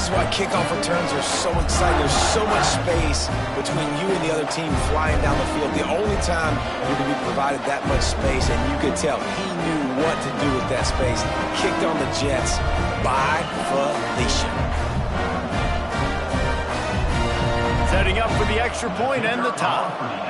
is why kickoff returns are so exciting. There's so much space between you and the other team flying down the field. The only time you're going to be provided that much space, and you could tell he knew what to do with that space. Kicked on the Jets by Felicia. Setting up for the extra point and the tie.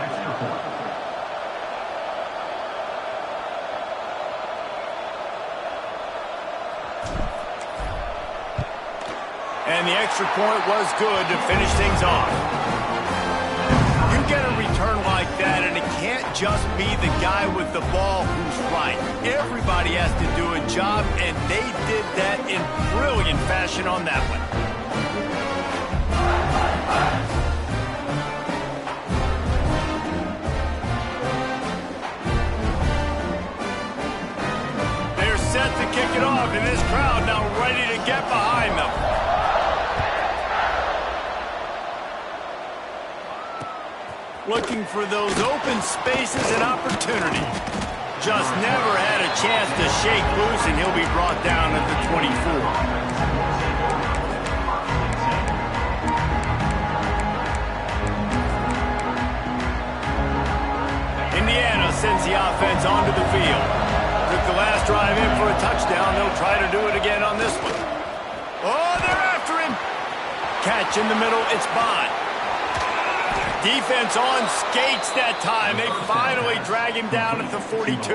And the extra point was good to finish things off. You get a return like that, and it can't just be the guy with the ball who's right. Everybody has to do a job, and they did that in brilliant fashion on that one. They're set to kick it off, and this crowd now ready to get behind them. Looking for those open spaces and opportunity. Just never had a chance to shake loose, and he'll be brought down at the 24. Indiana sends the offense onto the field. Took the last drive in for a touchdown. They'll try to do it again on this one. Oh, they're after him. Catch in the middle. It's Bond. Defense on skates that time. They finally drag him down at the 42.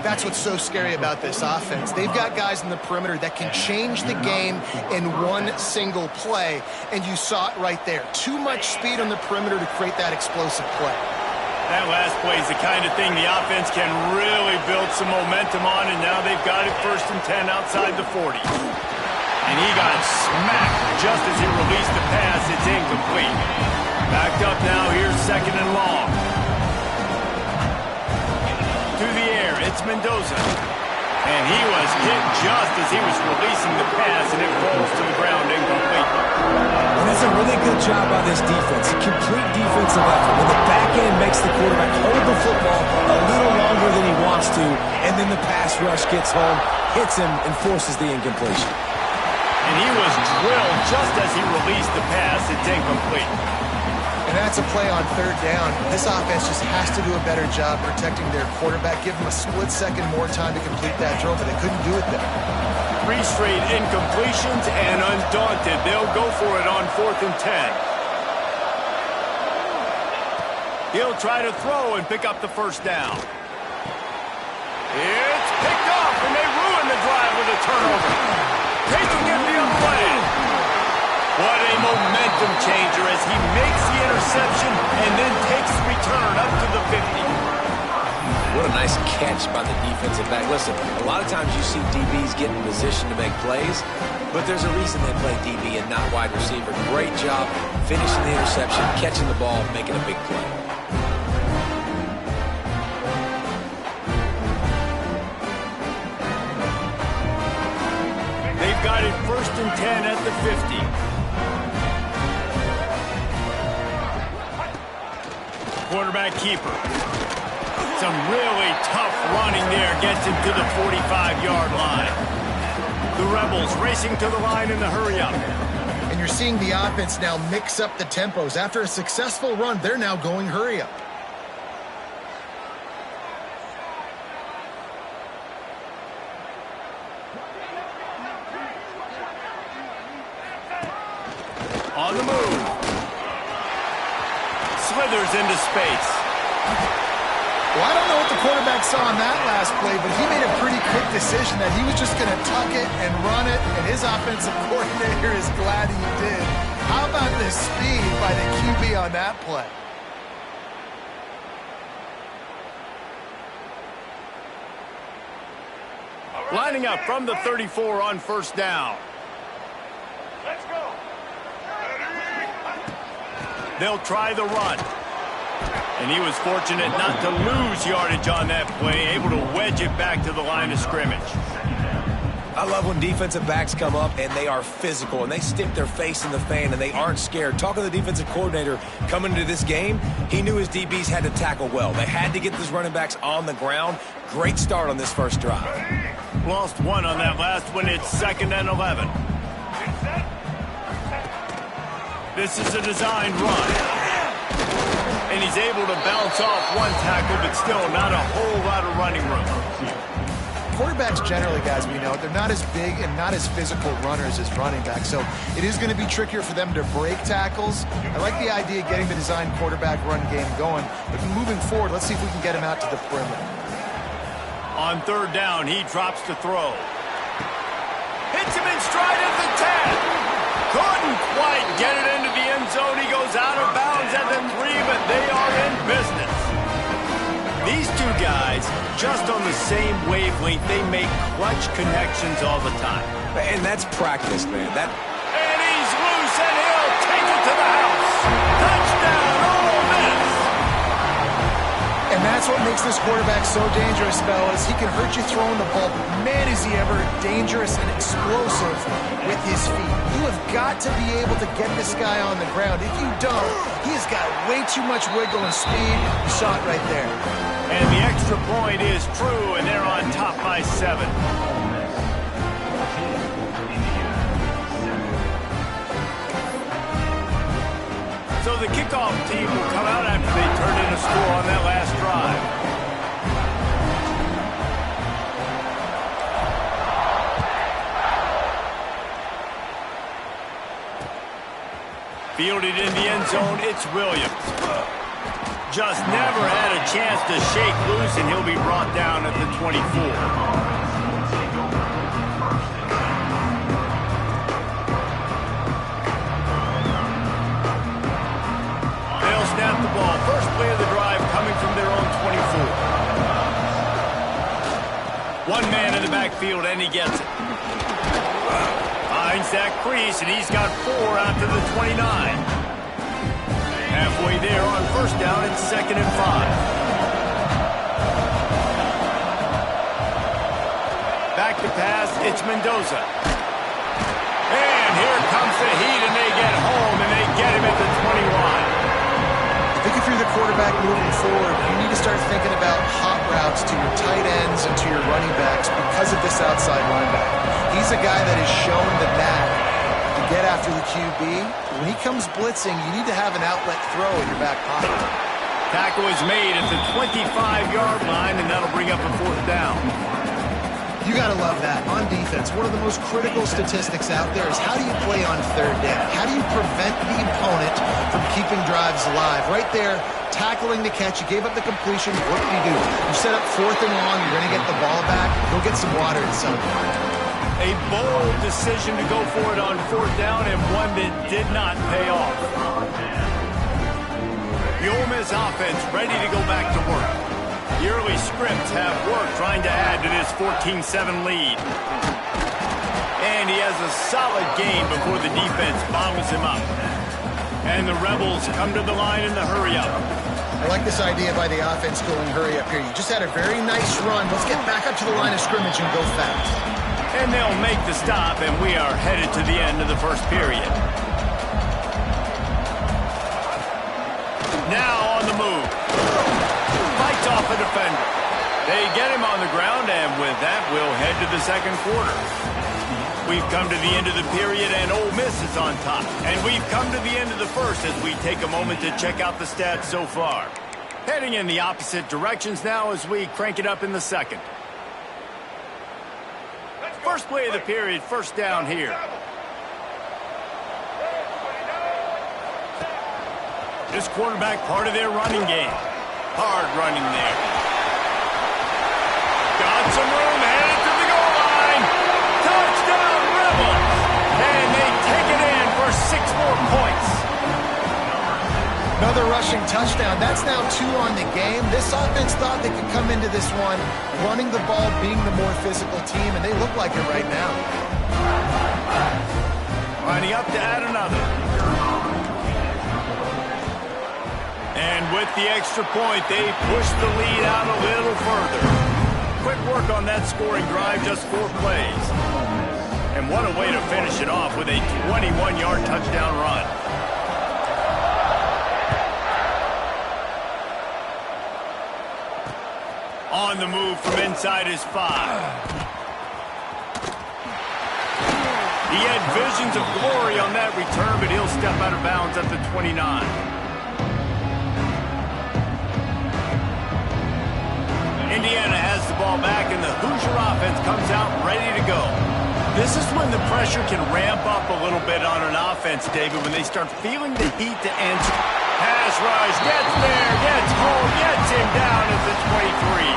That's what's so scary about this offense. They've got guys in the perimeter that can change the game in one single play, and you saw it right there. Too much speed on the perimeter to create that explosive play. That last play is the kind of thing the offense can really build some momentum on, and now they've got it 1st and 10 outside the 40. And he got smacked just as he released the pass. It's incomplete. Backed up now, here's 2nd and long. To the air, it's Mendoza. And he was hit just as he was releasing the pass, and it falls to the ground incomplete. And that's a really good job by this defense. A complete defensive effort. When the back end makes the quarterback hold the football a little longer than he wants to, and then the pass rush gets home, hits him, and forces the incompletion. And he was drilled just as he released the pass. It's incomplete. And that's a play on 3rd down. This offense just has to do a better job protecting their quarterback. Give them a split second more time to complete that drill, but they couldn't do it there. 3 straight incompletions, and undaunted, they'll go for it on 4th and 10. He'll try to throw and pick up the 1st down. It's picked off, and they ruin the drive with a turnover. Taking it the other way. What a momentum changer as he makes the interception and then takes the return up to the 50. What a nice catch by the defensive back. Listen, a lot of times you see DBs get in position to make plays, but there's a reason they play DB and not wide receiver. Great job finishing the interception, catching the ball, making a big play. They've got it 1st and 10 at the 50. Quarterback keeper. Some really tough running there. Gets him to the 45-yard line. The Rebels racing to the line in the hurry-up. And you're seeing the offense now mix up the tempos. After a successful run, they're now going hurry-up. On the move. Slithers into space. Well, I don't know what the quarterback saw on that last play, but he made a pretty quick decision that he was just going to tuck it and run it, and his offensive coordinator is glad he did. How about the speed by the QB on that play? Lining up from the 34 on 1st down. Let's go. They'll try the run. And he was fortunate not to lose yardage on that play, able to wedge it back to the line of scrimmage. I love when defensive backs come up and they are physical and they stick their face in the fan and they aren't scared. Talking to the defensive coordinator coming into this game, he knew his DBs had to tackle well. They had to get those running backs on the ground. Great start on this first drive. Lost one on that last one. It's 2nd and 11. This is a designed run. And he's able to bounce off one tackle, but still not a whole lot of running room. Quarterbacks generally, guys, we know, they're not as big and not as physical runners as running backs, so it is going to be trickier for them to break tackles. I like the idea of getting the designed quarterback run game going, but moving forward, let's see if we can get him out to the perimeter. On third down, he drops to throw. Hits him in stride at the 10. Couldn't quite get it into the end zone. He goes out of bounds at the 3, but they are in business. These two guys, just on the same wavelength, they make clutch connections all the time. And that's practice, man. And he's loose, and he'll take it to the house. Touchdown, Ole Miss! And that's what makes this quarterback so dangerous, fellas. He can hurt you throwing the ball, but man, is he ever dangerous and explosive with his feet. You have got to be able to get this guy on the ground. If you don't, he's got way too much wiggle and speed. You saw it right there. And the extra point is true, and they're on top by 7. So the kickoff team will come out after they turn in a score on that last drive. Fielded in the end zone, it's Williams. Just never had a chance to shake loose, and he'll be brought down at the 24. They'll snap the ball. First play of the drive coming from their own 24. One man in the backfield, and he gets it. Finds that crease, and he's got 4 out to the 29. Halfway there on first down, it's 2nd and 5. Back to pass, it's Mendoza. And here comes the heat, and they get home, and they get him at the 21. I think if you're the quarterback moving forward, you need to start thinking about hot routes to your tight ends and to your running backs because of this outside linebacker. He's a guy that has shown the knack to get after the QB. When he comes blitzing, you need to have an outlet throw in your back pocket. Tackle is made at the 25-yard line, and that'll bring up a 4th down. You got to love that. On defense, one of the most critical statistics out there is how do you play on third down? How do you prevent the opponent from keeping drives alive? Right there, tackling the catch. You gave up the completion. What do? You set up 4th and long. You're going to get the ball back. Go get some water and celebrate. A bold decision to go for it on 4th down, and one that did not pay off. The Ole Miss offense ready to go back to work. The early scripts have worked trying to add to this 14-7 lead. And he has a solid game before the defense bottles him up. And the Rebels come to the line in the hurry-up. I like this idea by the offense going hurry up here. You just had a very nice run. Let's get back up to the line of scrimmage and go fast. And they'll make the stop, and we are headed to the end of the first period. Now on the move. Fights off a defender. They get him on the ground, and with that, we'll head to the second quarter. We've come to the end of the period, and Ole Miss is on top. And we've come to the end of the first as we take a moment to check out the stats so far. Heading in the opposite directions now as we crank it up in the second. First play of the period, first down here. This quarterback part of their running game. Hard running there. Got some room, headed to the goal line. Touchdown, Rebels! And they take it in for 6 more points. Another rushing touchdown. That's now 2 on the game. This offense thought they could come into this one running the ball, being the more physical team, and they look like it right now. Lining up to add another. And with the extra point, they push the lead out a little further. Quick work on that scoring drive, just 4 plays. And what a way to finish it off with a 21-yard touchdown run. On the move from inside his 5. He had visions of glory on that return, but he'll step out of bounds at the 29. Indiana has the ball back, and the Hoosier offense comes out ready to go. This is when the pressure can ramp up a little bit on an offense, David, when they start feeling the heat to answer. Pass rush, gets there, gets home, gets him down at the 23.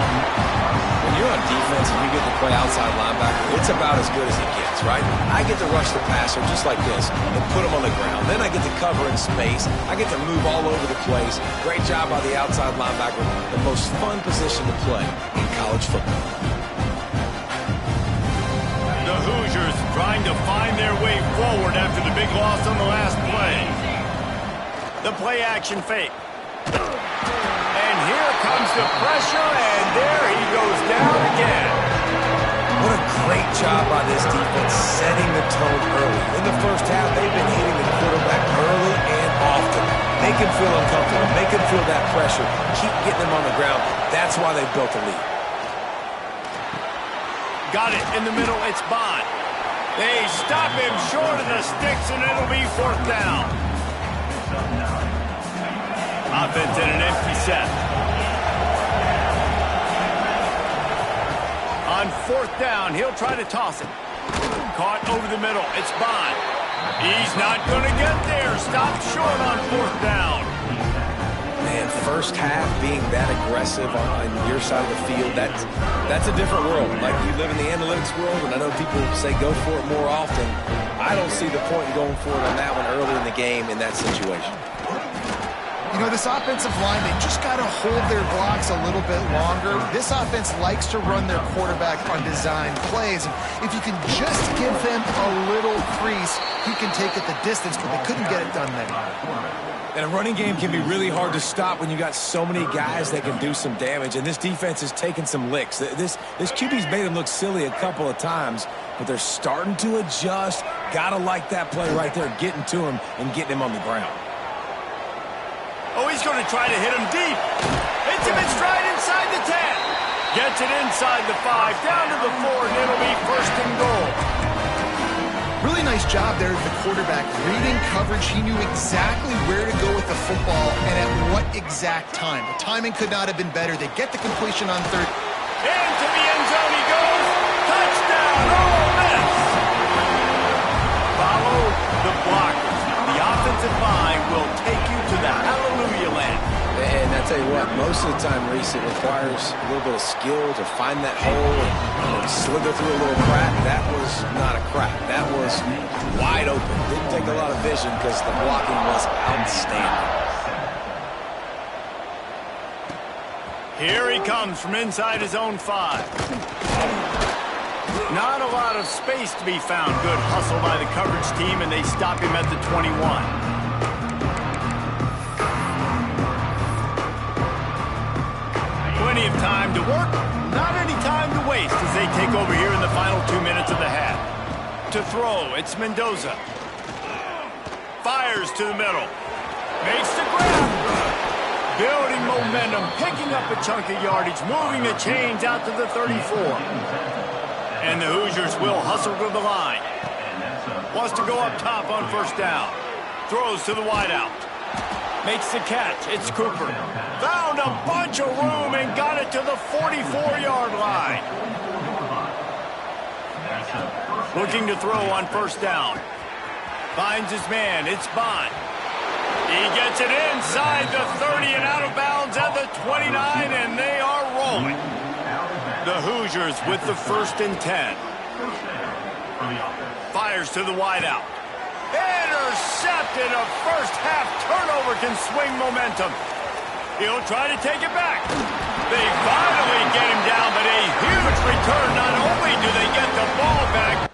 When you're on defense and you get to play outside linebacker, it's about as good as it gets, right? I get to rush the passer just like this and put him on the ground. Then I get to cover in space. I get to move all over the place. Great job by the outside linebacker. The most fun position to play in college football. The Hoosiers trying to find their way forward after the big loss on the last play. The play action fake. And here comes the pressure, and there he goes down again. What a great job by this defense setting the tone early. In the first half, they've been hitting the quarterback early and often. Make him feel uncomfortable. Make him feel that pressure. Keep getting him on the ground. That's why they built a lead. Got it in the middle. It's Bond. They stop him short of the sticks, and it'll be 4th down. Offense in an empty set. On 4th down, he'll try to toss it. Caught over the middle. It's Bond. He's not going to get there. Stopped short on 4th down. Man, first half being that aggressive on your side of the field, that's a different world. Like, you live in the analytics world, and I know people say go for it more often. I don't see the point in going for it on that one early in the game in that situation. You know, this offensive line, they just got to hold their blocks a little bit longer. This offense likes to run their quarterback on design plays. And if you can just give them a little crease, he can take it the distance, but they couldn't get it done there. And a running game can be really hard to stop when you got so many guys that can do some damage. And this defense is taking some licks. This QB's made them look silly a couple of times, but they're starting to adjust. Gotta like that play right there, getting to him and getting him on the ground. Oh, he's going to try to hit him deep. Hits him in stride inside the 10. Gets it inside the 5, down to the 4, and it'll be 1st and goal. Really nice job there of the quarterback. Reading coverage, he knew exactly where to go with the football and at what exact time. The timing could not have been better. They get the completion on 3rd. Into the end zone he goes. Touchdown, Ole Miss. Follow the blockers. The offensive line will take you to the hallelujah land. And I tell you what, most of the time, Reese, it requires a little bit of skill to find that hole and slither through a little crack. That was not a crack. That was wide open. Didn't take a lot of vision because the blocking was outstanding. Here he comes from inside his own 5. Not a lot of space to be found. Good hustle by the coverage team, and they stop him at the 21. Plenty of time to work, not any time to waste as they take over here in the final 2 minutes of the half. To throw, it's Mendoza. Fires to the middle. Makes the grab. Building momentum, picking up a chunk of yardage, moving the chains out to the 34. And the Hoosiers will hustle to the line. Wants to go up top on 1st down. Throws to the wideout. Makes the catch. It's Cooper. Found a bunch of room and got it to the 44-yard line. Looking to throw on 1st down. Finds his man. It's Bond. He gets it inside the 30 and out of bounds at the 29, and they are rolling. The Hoosiers with the 1st and 10. Fires to the wideout. Intercepted. A first half turnover can swing momentum. He'll try to take it back. They finally get him down, but a huge return. Not only do they get the ball back,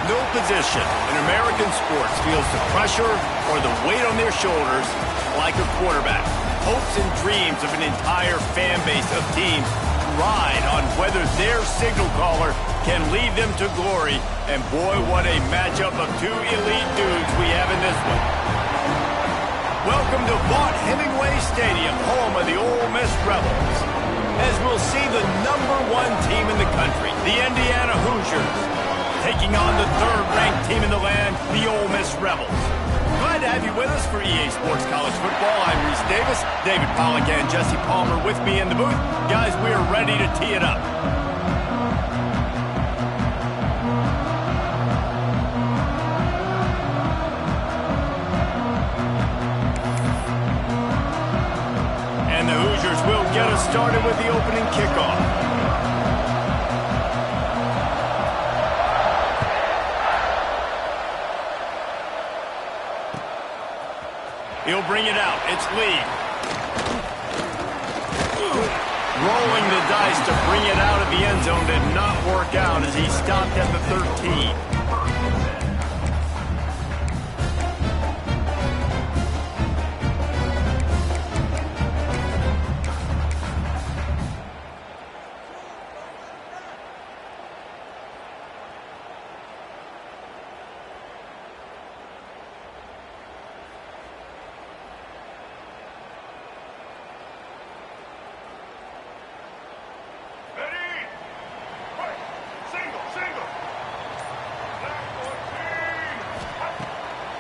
No position in American sports feels the pressure or the weight on their shoulders like a quarterback. Hopes and dreams of an entire fan base of teams ride on whether their signal caller can lead them to glory. And boy, what a matchup of two elite dudes we have in this one. Welcome to Vaught Hemingway Stadium, home of the Ole Miss Rebels, as we'll see the #1 team in the country, the Indiana Hoosiers, taking on the third-ranked team in the land, the Ole Miss Rebels. Glad to have you with us for EA Sports College Football. I'm Reese Davis, David Pollack and Jesse Palmer with me in the booth. Guys, we are ready to tee it up. And the Hoosiers will get us started with the opening kickoff. He'll bring it out. It's Lee. Rolling the dice to bring it out of the end zone did not work out as he stopped at the 13.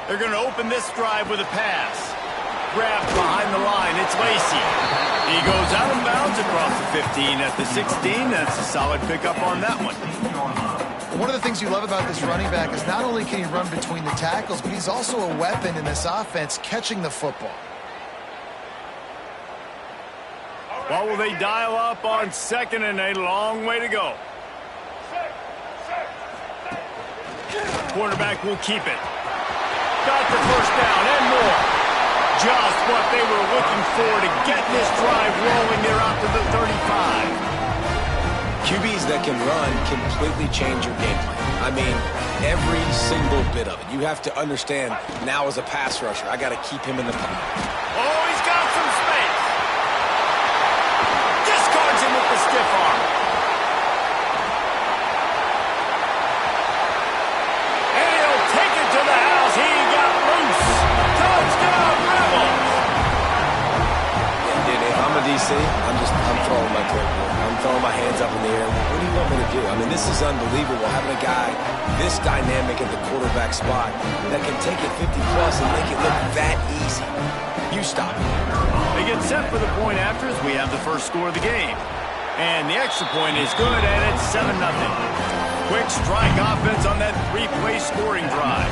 They're going to open this drive with a pass. Grabbed behind the line. It's Lacy. He goes out of bounds across the 15 at the 16. That's a solid pickup on that one. One of the things you love about this running back is not only can he run between the tackles, but he's also a weapon in this offense catching the football. What will they dial up on second and a long way to go? Quarterback will keep it. Got the first down and more. Just what they were looking for to get this drive rolling. They're out to the 35. QBs that can run completely change your game plan. I mean, every single bit of it. You have to understand, now as a pass rusher, I got to keep him in the pocket. Oh, he's got some space. Discards him with the stiff arm. And he'll take it to the house. He got loose. Touchdown, Rebels. If I'm a DC, I'm throwing my clipboard. I'm throwing my hands up in the air. What do you want me to do? I mean, this is unbelievable, having a guy this dynamic at the quarterback spot that can take it 50-plus and make it look that easy. You stop it. They get set for the point after as we have the first score of the game. And the extra point is good, and it's 7-0. Quick strike offense on that three-play scoring drive.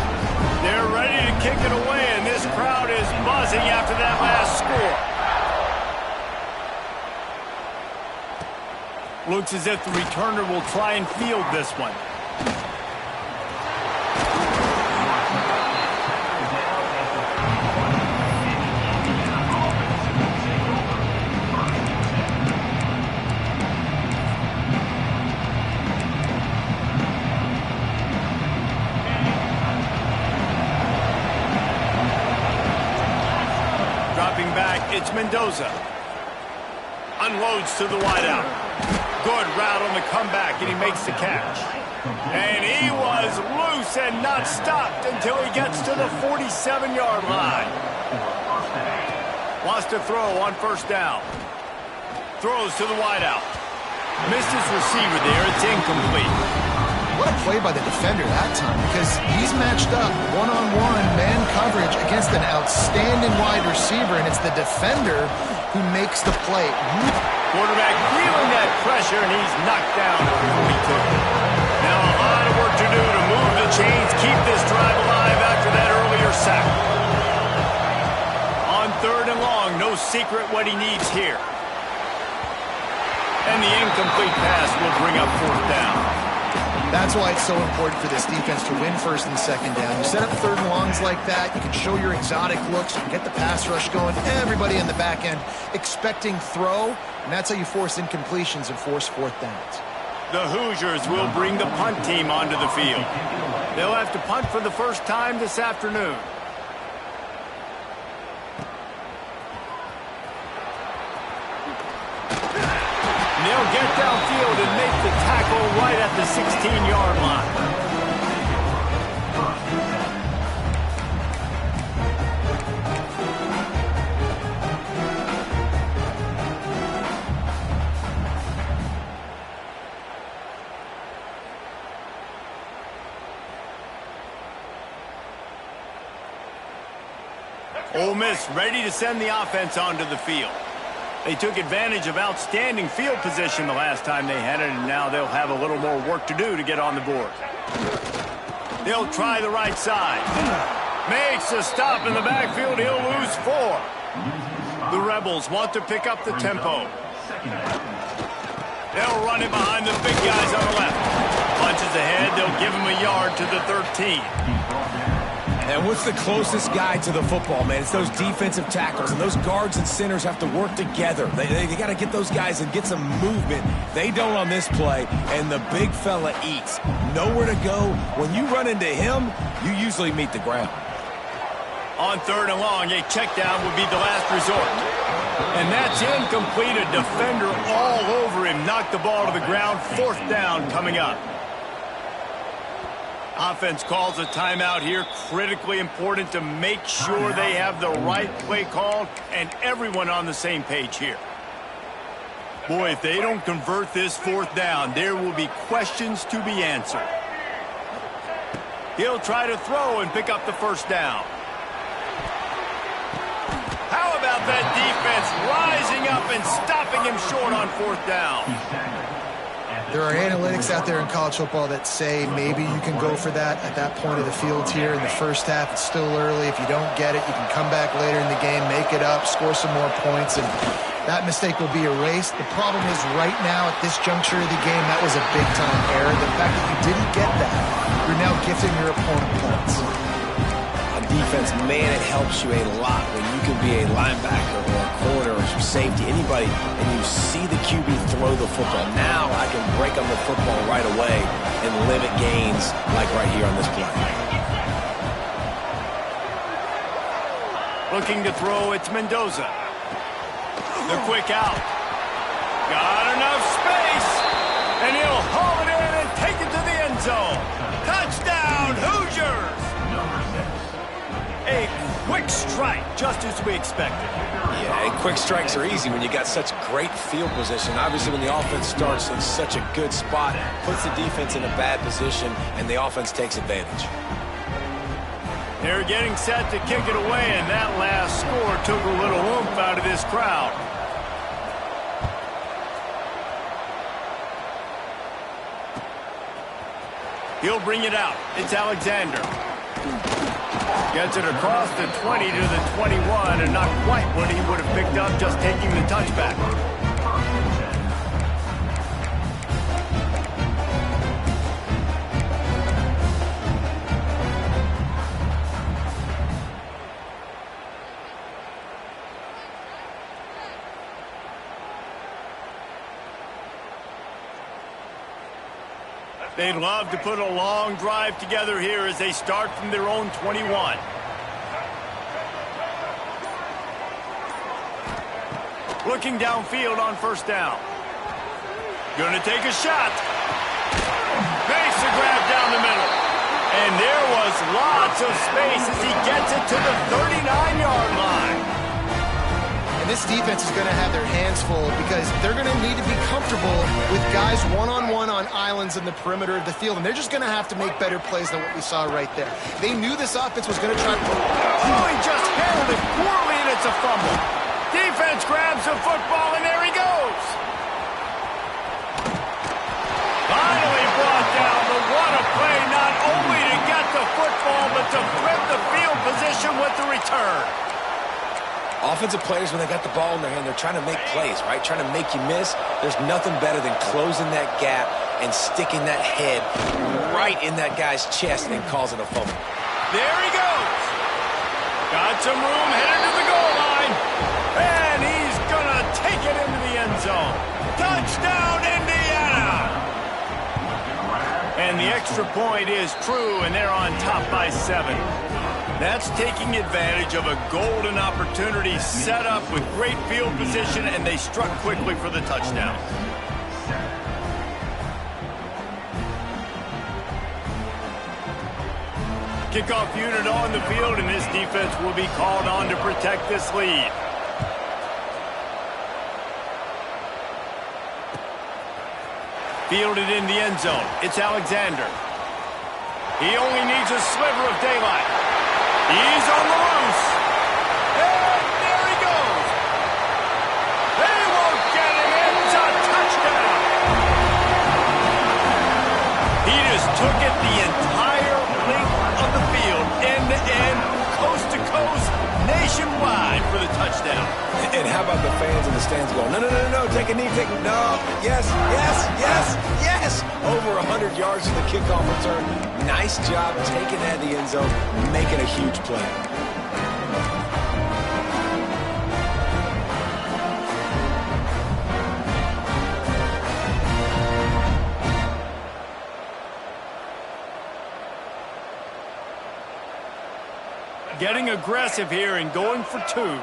They're ready to kick it away, and this crowd is buzzing after that last score. Looks as if the returner will try and field this one. Dropping back, it's Mendoza. Unloads to the wideout. Good route on the comeback, and he makes the catch. And he was loose and not stopped until he gets to the 47-yard line. Wants to throw on first down. Throws to the wideout. Missed his receiver there. It's incomplete. What a play by the defender that time, because he's matched up one-on-one man coverage against an outstanding wide receiver, and it's the defender who makes the play. Quarterback feeling that pressure, and he's knocked down at 42. Now a lot of work to do to move the chains, keep this drive alive after that earlier sack. On third and long, no secret what he needs here. And the incomplete pass will bring up fourth down. That's why it's so important for this defense to win first and second down. You set up third and longs like that, you can show your exotic looks, you can get the pass rush going, everybody in the back end expecting throw, and that's how you force incompletions and force fourth downs. The Hoosiers will bring the punt team onto the field. They'll have to punt for the first time this afternoon. And they'll get downfield and make the tackle right at the 16-yard line. Ole Miss ready to send the offense onto the field. They took advantage of outstanding field position the last time they had it, and now they'll have a little more work to do to get on the board. They'll try the right side. Makes a stop in the backfield. He'll lose 4. The Rebels want to pick up the tempo. They'll run it behind the big guys on the left. Punches ahead. They'll give him a yard to the 13. And what's the closest guy to the football, man? It's those defensive tackles, and those guards and centers have to work together. They got to get those guys and get some movement. They don't on this play, and the big fella eats. Nowhere to go. When you run into him, you usually meet the ground. On 3rd and long, a check down would be the last resort. And that's incomplete. A defender all over him. Knocked the ball to the ground. 4th down coming up. Offense calls a timeout here. Critically important to make sure they have the right play called and everyone on the same page here. Boy, if they don't convert this 4th down, there will be questions to be answered. He'll try to throw and pick up the 1st down. How about that defense rising up and stopping him short on 4th down? There are analytics out there in college football that say maybe you can go for that at that point of the field here in the first half. It's still early. If you don't get it, you can come back later in the game, make it up, score some more points, and that mistake will be erased. The problem is right now at this juncture of the game, that was a big-time error. The fact that you didn't get that, you're now gifting your opponent points. On defense, man, it helps you a lot when you can be a linebacker or a corner or safety, anybody, and you see the QB throw the football. Now I can break on the football right away and limit gains like right here on this play. Looking to throw, it's Mendoza. The quick out. Got enough space, and he'll haul it in and take it to the end zone. Touchdown, Hoosiers! A quick strike, just as we expected. Yeah, and quick strikes are easy when you got such great field position. Obviously, when the offense starts in such a good spot, puts the defense in a bad position, and the offense takes advantage. They're getting set to kick it away, and that last score took a little oomph out of this crowd. He'll bring it out. It's Alexander. Gets it across the 20 to the 21, and not quite what he would have picked up just taking the touchback. They'd love to put a long drive together here as they start from their own 21. Looking downfield on 1st down. Gonna take a shot. Makes the grab down the middle. And there was lots of space as he gets it to the 39-yard line. And this defense is going to have their hands full because they're going to need to be comfortable with guys one-on-one on islands in the perimeter of the field, and they're just going to have to make better plays than what we saw right there. They knew this offense was going to try to... Oh, he just handled it poorly, and it's a fumble. Defense grabs the football, and there he goes. Finally brought down, but what a play, not only to get the football, but to flip the field position with the return. Offensive players, when they got the ball in their hand, they're trying to make plays, right? Trying to make you miss. There's nothing better than closing that gap and sticking that head right in that guy's chest and causing a fumble. There he goes. Got some room, headed to the goal line. And he's going to take it into the end zone. Touchdown, Indiana! extra point is true, and they're on top by 7. That's taking advantage of a golden opportunity set up with great field position, and they struck quickly for the touchdown. Kickoff unit on the field, and this defense will be called on to protect this lead. Fielded in the end zone. It's Alexander. He only needs a sliver of daylight. He's on the loose. And there he goes. They won't get him. It's a touchdown. He just took it the entire length of the field, end to end, coast to coast, nationwide for the touchdown. And how about the fans in the stands going, no, no, no, no, take a knee, take a no, yes, yes, yes, yes. Over 100 yards in the kickoff return. Nice job taking that in the end zone, making a huge play. Getting aggressive here and going for 2.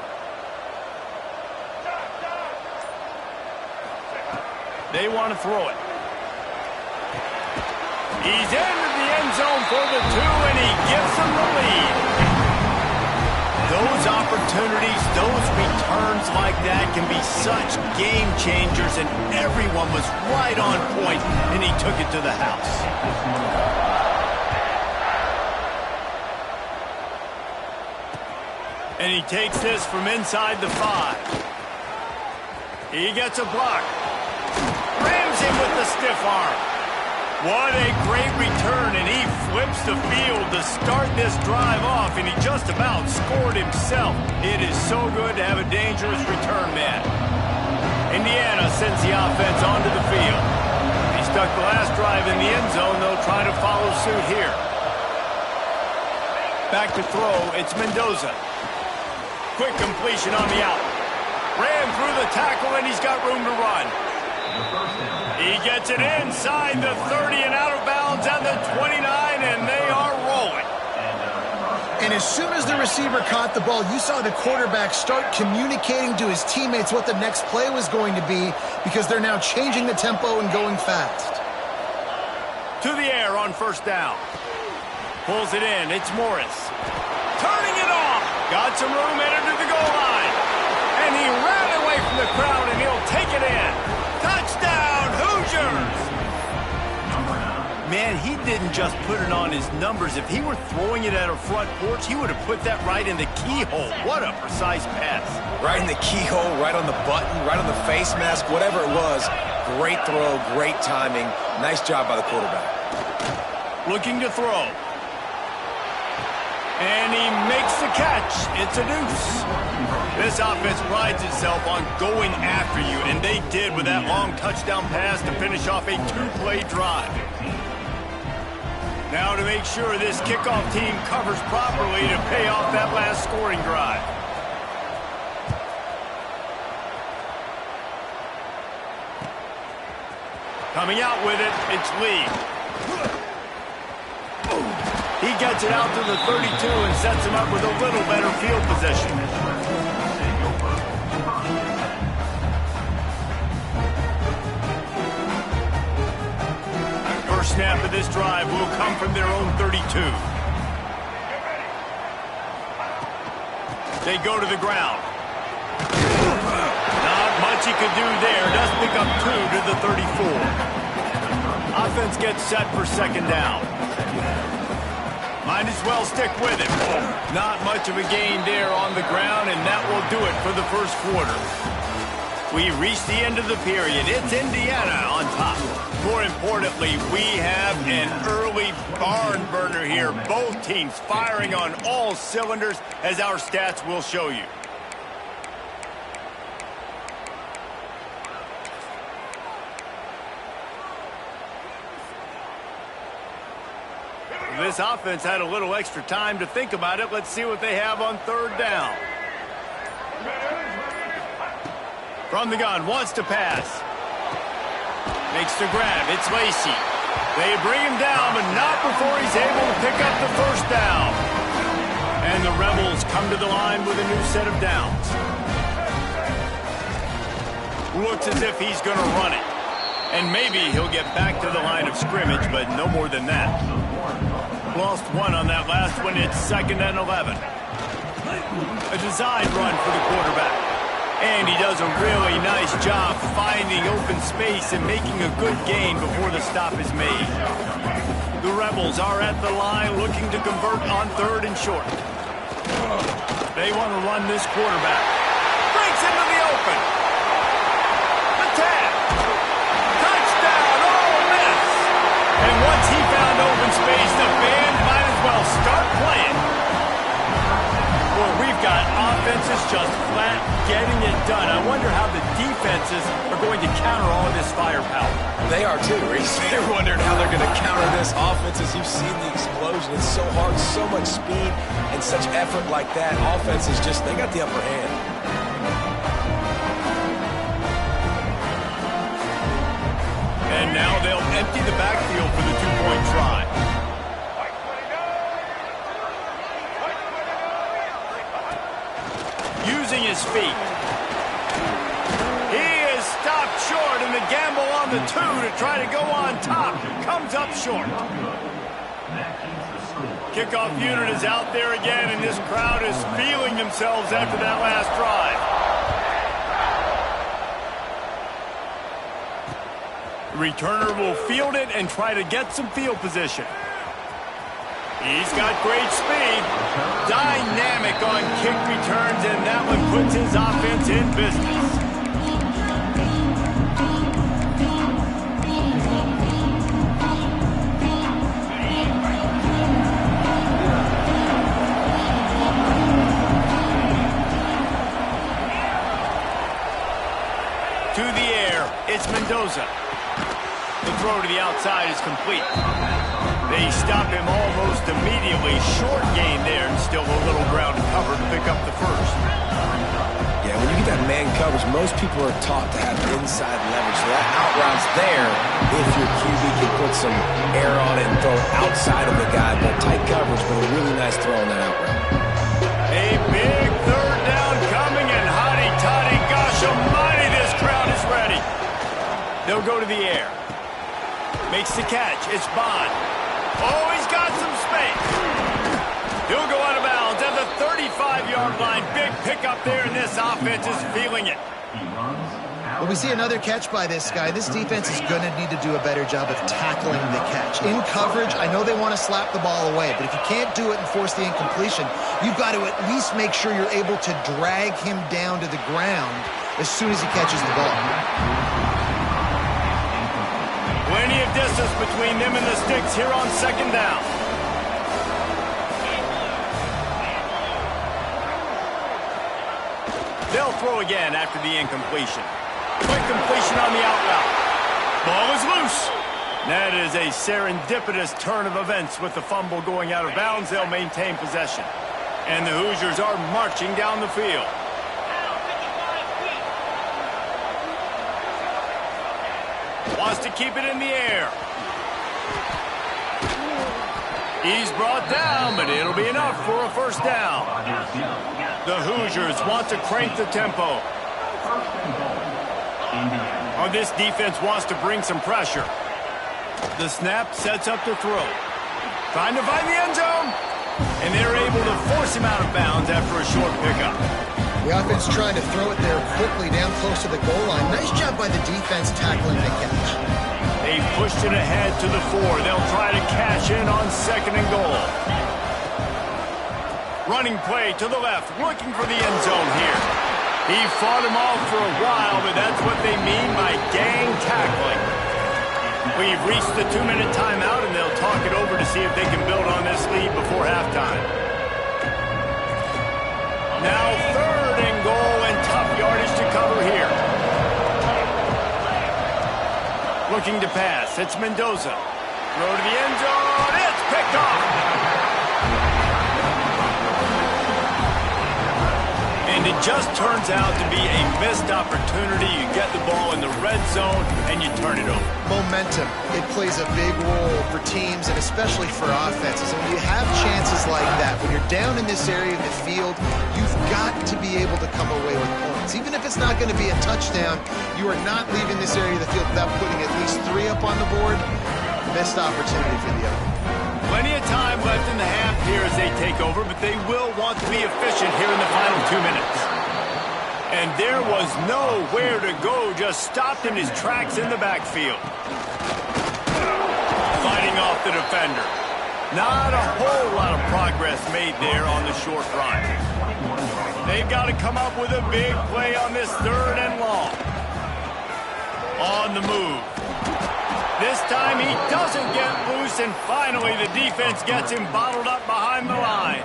They want to throw it. He's into the end zone for the 2, and he gives them the lead. Those opportunities, those returns like that can be such game changers, and everyone was right on point, and he took it to the house. And he takes this from inside the 5. He gets a block. Rams him with the stiff arm. What a great return, and he flips the field to start this drive off, and he just about scored himself. It is so good to have a dangerous return man. Indiana sends the offense onto the field. He stuck the last drive in the end zone. They'll try to follow suit here. Back to throw, it's Mendoza. Quick completion on the out. Ran through the tackle, and he's got room to run. He gets it inside the 30 and out of bounds at the 29, and they are rolling. And as soon as the receiver caught the ball, you saw the quarterback start communicating to his teammates what the next play was going to be, because they're now changing the tempo and going fast. To the air on first down. Pulls it in. It's Morris. Turning it off. Got some room headed to the goal line. And he ran away from the crowd, and he'll take it in. Touchdown, Hoosiers! Man, he didn't just put it on his numbers. If he were throwing it at a front porch, he would have put that right in the keyhole. What a precise pass. Right in the keyhole, right on the button, right on the face mask, whatever it was. Great throw, great timing. Nice job by the quarterback. Looking to throw. And he makes the catch. It's a deuce. This offense prides itself on going after you, and they did with that long touchdown pass to finish off a 2-play drive. Now to make sure this kickoff team covers properly to pay off that last scoring drive. Coming out with it, it's Lee. He gets it out to the 32 and sets him up with a little better field position. First snap of this drive will come from their own 32. They go to the ground. Not much he could do there. Does pick up 2 to the 34. Offense gets set for second down. Might as well stick with him. Not much of a gain there on the ground, and that will do it for the first quarter. We reach the end of the period. It's Indiana on top. More importantly, we have an early barn burner here. Both teams firing on all cylinders, as our stats will show you. This offense had a little extra time to think about it. Let's see what they have on third down. From the gun, wants to pass. Makes the grab. It's Lacy. They bring him down, but not before he's able to pick up the first down. And the Rebels come to the line with a new set of downs. Looks as if he's going to run it. And maybe he'll get back to the line of scrimmage, but no more than that. Lost one on that last one. It's 2nd and 11. A design run for the quarterback. And he does a really nice job finding open space and making a good gain before the stop is made. The Rebels are at the line looking to convert on 3rd and short. They want to run this quarterback. Breaks into the open. The tap. Touchdown, Ole Miss. And once he found open space, the band might as well start playing. Well, we've got offenses just flat getting it done. I wonder how the defenses are going to counter all of this firepower. They are too, Reese. They're wondering how they're going to counter this offense. As you've seen the explosion, it's so hard, so much speed, and such effort like that. Offenses just, they got the upper hand. And now they'll empty the backfield for the two-point try. Using his feet. He is stopped short, and the gamble on the 2 to try to go on top comes up short. Kickoff unit is out there again, and this crowd is feeling themselves after that last drive. The returner will field it and try to get some field position. He's got great speed. Dynamic on kick returns, and that one puts his offense in business. To the air, it's Mendoza. The throw to the outside is complete. They stop him almost immediately. Short gain there, and still a little ground to cover to pick up the first. Yeah, when you get that man coverage, most people are taught to have inside leverage. So that out route's there if your QB can put some air on it and throw outside of the guy. But tight coverage, but a really nice throw on that out route. A big 3rd down coming, and hotty-toddy, gosh almighty, this crowd is ready. They'll go to the air. Makes the catch. It's Bond. Oh, he's got some space. He'll go out of bounds at the 35-yard line. Big pickup there, and this offense is feeling it. Well, we see another catch by this guy. This defense is going to need to do a better job of tackling the catch. In coverage, I know they want to slap the ball away, but if you can't do it and force the incompletion, you've got to at least make sure you're able to drag him down to the ground as soon as he catches the ball. Plenty of distance between them and the sticks here on 2nd down. They'll throw again after the incompletion. Quick completion on the out route. Ball is loose. That is a serendipitous turn of events. With the fumble going out of bounds, they'll maintain possession. And the Hoosiers are marching down the field. Wants to keep it in the air. He's brought down, but it'll be enough for a first down. The Hoosiers want to crank the tempo. This defense wants to bring some pressure. The snap sets up the throw. Trying to find the end zone. And they're able to force him out of bounds after a short pickup. The offense trying to throw it there quickly down close to the goal line. Nice job by the defense tackling the catch. They've pushed it ahead to the 4. They'll try to cash in on 2nd and goal. Running play to the left, looking for the end zone here. He fought him off for a while, but that's what they mean by gang tackling. We've reached the 2-minute timeout, and they'll talk it over to see if they can build on this lead before halftime. Now 3rd and goal, and tough yardage to cover here. Looking to pass. It's Mendoza. Throw to the end zone. It's picked off. And it just turns out to be a missed opportunity. You get the ball in the red zone, and you turn it over. Momentum, it plays a big role for teams and especially for offenses. And when you have chances like that, when you're down in this area of the field, you've got to be able to come away with points. Even if it's not going to be a touchdown, you are not leaving this area of the field without putting at least 3 up on the board. Missed opportunity for the other. Plenty of time left in the half here as they take over, but they will want to be efficient here in the final 2 minutes. And there was nowhere to go, just stopped in his tracks in the backfield. Fighting off the defender. Not a whole lot of progress made there on the short run. They've got to come up with a big play on this 3rd and long. On the move. This time he doesn't get loose, and finally the defense gets him bottled up behind the line.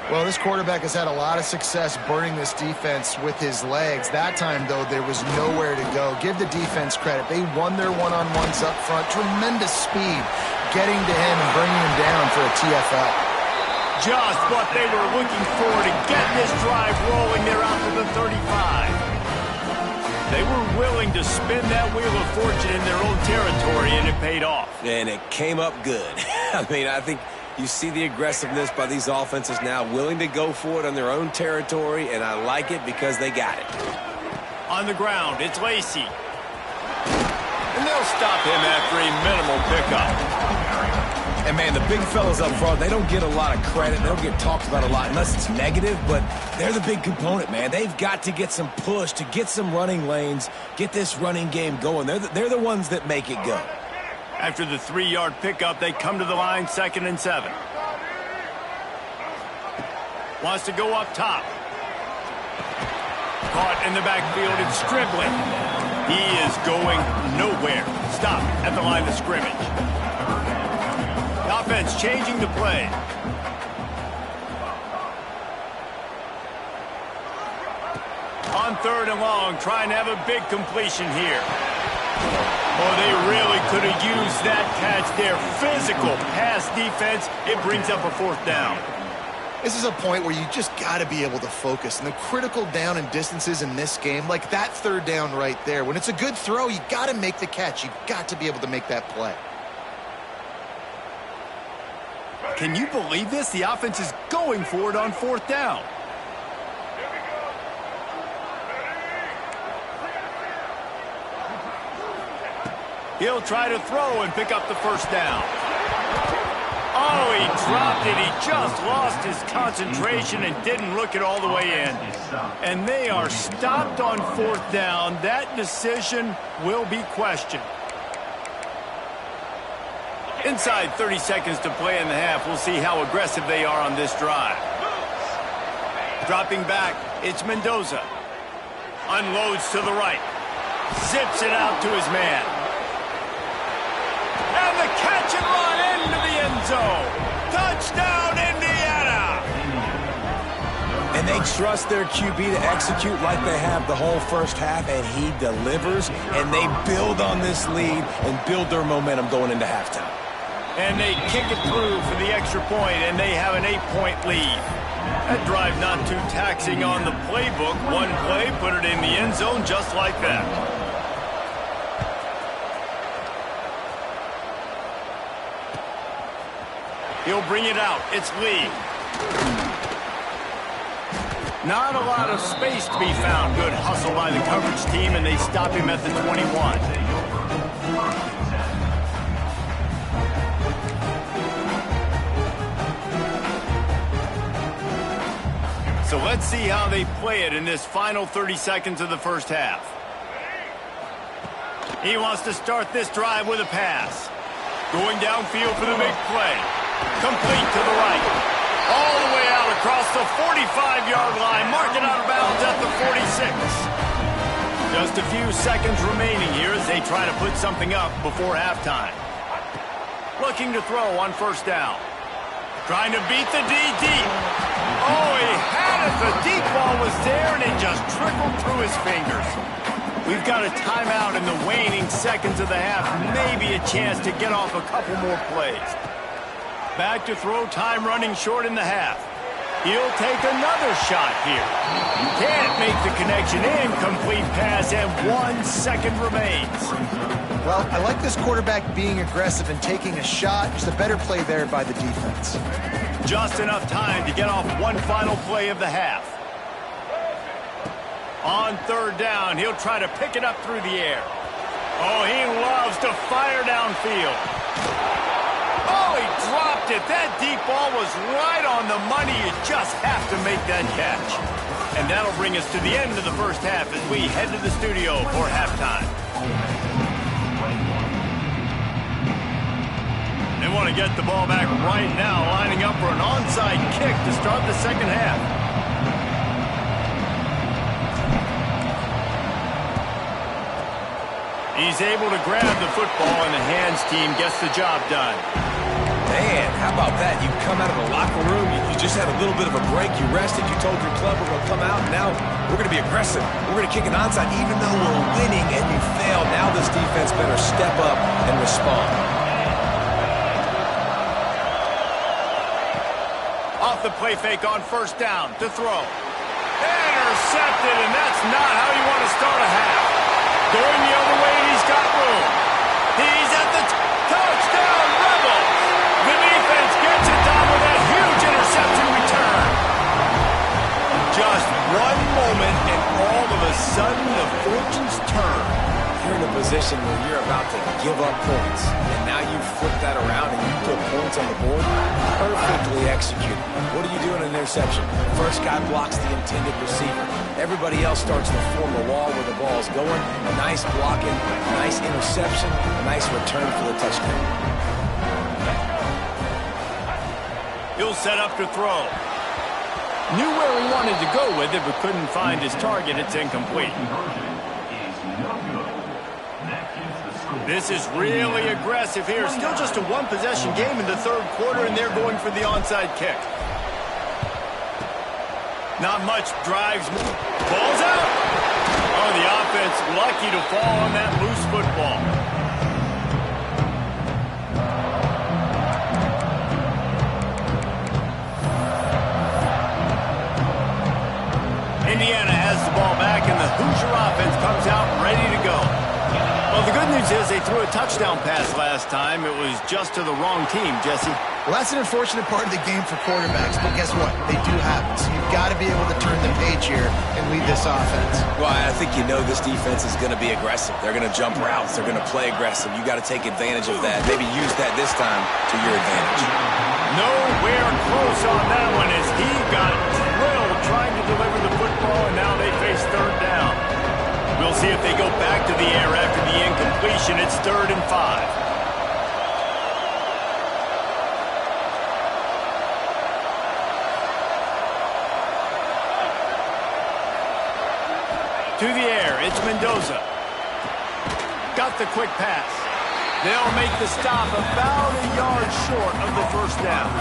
Well, this quarterback has had a lot of success burning this defense with his legs. That time, though, there was nowhere to go. Give the defense credit. They won their one-on-ones up front. Tremendous speed getting to him and bringing him down for a TFL. Just what they were looking for to get this drive rolling there out to the 35. They were willing to spin that wheel of fortune in their own territory, and it paid off. And it came up good. I mean, I think you see the aggressiveness by these offenses now, willing to go for it on their own territory, and I like it because they got it. On the ground, it's Lacy. And they'll stop him after a minimal pickup. And, man, the big fellas up front, they don't get a lot of credit. They don't get talked about a lot unless it's negative, but they're the big component, man. They've got to get some push to get some running lanes, get this running game going. They're the ones that make it go. After the 3-yard pickup, they come to the line, 2nd and 7. Wants to go up top. Caught in the backfield, it's Stribling. He is going nowhere. Stop at the line of scrimmage. The offense changing the play. On 3rd and long, trying to have a big completion here. Oh, they really could have used that catch there. Physical pass defense. It brings up a 4th down. This is a point where you just got to be able to focus. And the critical down and distances in this game, like that 3rd down right there, when it's a good throw, you got to make the catch. You've got to be able to make that play. Can you believe this? The offense is going for it on 4th down. He'll try to throw and pick up the 1st down. Oh, he dropped it. He just lost his concentration and didn't look it all the way in. And they are stopped on 4th down. That decision will be questioned. Inside 30 seconds to play in the half. We'll see how aggressive they are on this drive. Dropping back, it's Mendoza. Unloads to the right. Zips it out to his man. And the catch and run into the end zone. Touchdown, Indiana! And they trust their QB to execute like they have the whole first half, and he delivers, and they build on this lead and build their momentum going into halftime. And they kick it through for the extra point, and they have an 8-point lead. That drive not too taxing on the playbook. One play, put it in the end zone just like that. He'll bring it out. It's Lee. Not a lot of space to be found. Good hustle by the coverage team, and they stop him at the 21. So let's see how they play it in this final 30 seconds of the first half. He wants to start this drive with a pass. Going downfield for the big play. Complete to the right. All the way out across the 45-yard line. Marking out of bounds at the 46. Just a few seconds remaining here as they try to put something up before halftime. Looking to throw on 1st down. Trying to beat the D deep. Oh, he had it. The deep ball was there, and it just trickled through his fingers. We've got a timeout in the waning seconds of the half. Maybe a chance to get off a couple more plays. Back to throw, time running short in the half. He'll take another shot here. Can't make the connection. Incomplete pass, and 1 second remains. Well, I like this quarterback being aggressive and taking a shot. Just a better play there by the defense. Just enough time to get off one final play of the half. On third down, he'll try to pick it up through the air. Oh, he loves to fire downfield. Oh, he dropped it. That deep ball was right on the money. You just have to make that catch. And that'll bring us to the end of the first half as we head to the studio for halftime. They want to get the ball back right now, lining up for an onside kick to start the second half. He's able to grab the football, and the hands team gets the job done. Man, how about that? You come out of the locker room, you just had a little bit of a break, you rested, you told your club we're going to come out, and now we're going to be aggressive. We're going to kick an onside even though we're winning and you failed. Now this defense better step up and respond. Off the play fake on first down to throw. Intercepted, and that's not how you want to start a half. Going the other way, and he's got room. He's at the touchdown Rebels. The defense gets it done with a huge interception return. Just one moment, and all of a sudden, the fortunes turn. You're in a position where you're about to give up points, and now you flip that around and you put points on the board. Perfectly executed. What do you do in an interception? First guy blocks the intended receiver. Everybody else starts to form a wall where the ball is going. Nice blocking, nice interception, nice return for the touchdown. He'll set up to throw. Knew where he wanted to go with it, but couldn't find his target. It's incomplete. This is really aggressive here. Still just a one-possession game in the third quarter, and they're going for the onside kick. Not much drives. Ball's out. Oh, the offense lucky to fall on that loose football. Indiana has the ball back, and the Hoosier offense comes out ready to go. Well, the good news is they threw a touchdown pass last time. It was just to the wrong team, Jesse. Well, that's an unfortunate part of the game for quarterbacks, but guess what? They do happen. So you've got to be able to turn the page here and lead this offense. Well, I think you know this defense is going to be aggressive. They're going to jump routes. They're going to play aggressive. You got to take advantage of that. Maybe use that this time to your advantage. Nowhere close on that one as he got drilled trying to deliver the football, and now they face third down. We'll see if they go back to the air after the incompletion. It's 3rd and 5. To the air, it's Mendoza. Got the quick pass. They'll make the stop about a yard short of the first down.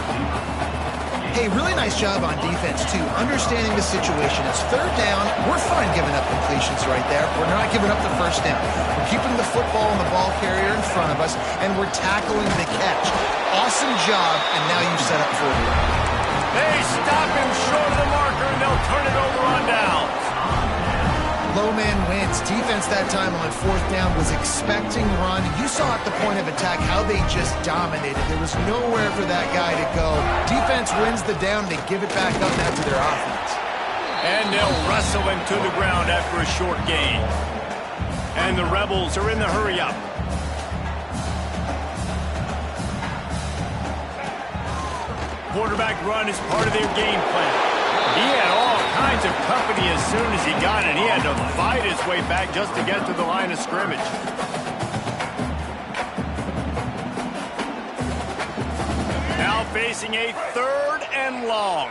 Hey, really nice job on defense, too. Understanding the situation. It's third down. We're fine giving up completions right there. We're not giving up the first down. We're keeping the football and the ball carrier in front of us, and we're tackling the catch. Awesome job, and now you set up for it. They stop him short of the marker, and they'll turn it over on downs. Low man wins. Defense that time on fourth down was expecting run. You saw at the point of attack how they just dominated. There was nowhere for that guy to go. Defense wins the down. They give it back up now to their offense. And they'll wrestle him to the ground after a short gain. And the Rebels are in the hurry-up. Quarterback run is part of their game plan. He had all kinds of company as soon as he got it. He had to fight his way back just to get to the line of scrimmage. Now facing a 3rd and long.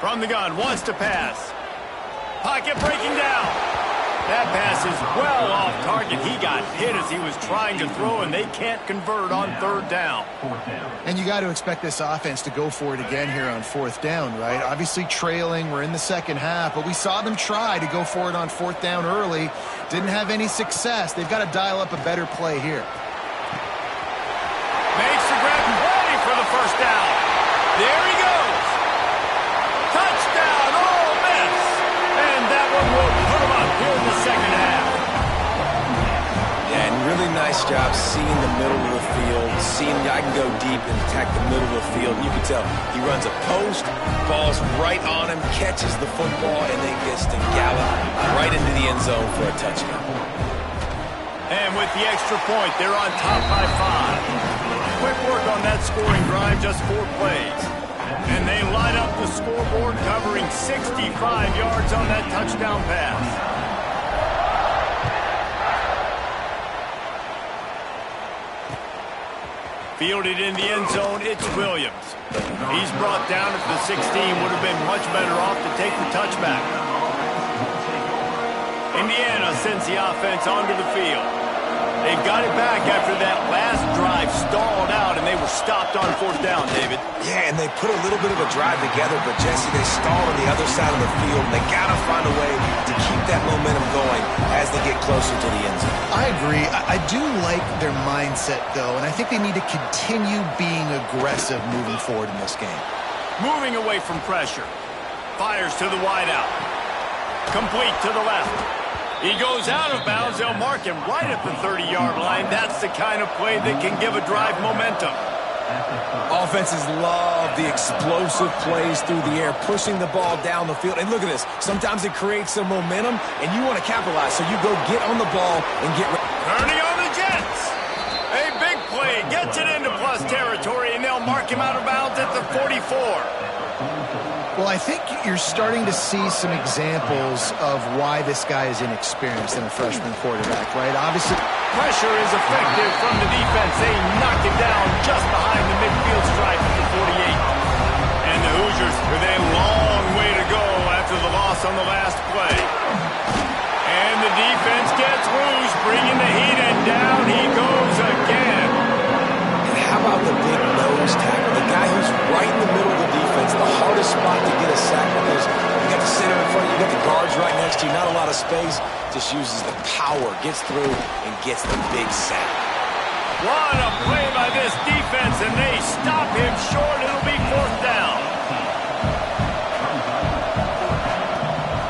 From the gun, wants to pass. Pocket breaking down. That pass is well off target. He got hit as he was trying to throw, and they can't convert on third down. And you got to expect this offense to go for it again here on fourth down, right? Obviously trailing, we're in the second half, but we saw them try to go for it on fourth down early. Didn't have any success. They've got to dial up a better play here. Makes the grab and ready for the first down. There he goes. Touchdown, Ole Miss. And that one will put him up here in the second half. Yeah, and really nice job seeing the middle of the field, seeing I can go deep and attack the middle of the field. You can tell he runs a post, ball's right on him, catches the football, and then gets to gallop right into the end zone for a touchdown. And with the extra point, they're on top by 5. Quick work on that scoring drive, just 4 plays. And they light up the scoreboard, covering 65 yards on that touchdown pass. Fielded in the end zone, it's Williams. He's brought down at the 16, would have been much better off to take the touchback. Indiana sends the offense onto the field. They've got it back after that last drive stalled out, and they were stopped on fourth down, David. Yeah, and they put a little bit of a drive together, but, Jesse, they stalled on the other side of the field, and they got to find a way to keep that momentum going as they get closer to the end zone. I agree. I do like their mindset, though, and I think they need to continue being aggressive moving forward in this game. Moving away from pressure. Fires to the wideout. Complete to the left. He goes out of bounds. They'll mark him right at the 30-yard line. That's the kind of play that can give a drive momentum. Offenses love the explosive plays through the air, pushing the ball down the field. And look at this. Sometimes it creates some momentum, and you want to capitalize. So you go get on the ball and get ready. Turning on the Jets. A big play. Gets it into plus territory, and they'll mark him out of bounds at the 44. Well, I think you're starting to see some examples of why this guy is inexperienced in a freshman quarterback, right? Obviously, pressure is effective from the defense. They knocked him down just behind the midfield stripe at the 48. And the Hoosiers with a long way to go after the loss on the last play. And the defense gets loose, bringing the heat, and down he goes again. And how about the big nose tackle? The guy who's right in the middle of the defense, the hardest spot to get a sack because you got the center in front of you, you got the guards right next to you, not a lot of space, just uses the power, gets through, and gets the big sack. What a play by this defense, and they stop him short. It'll be fourth down.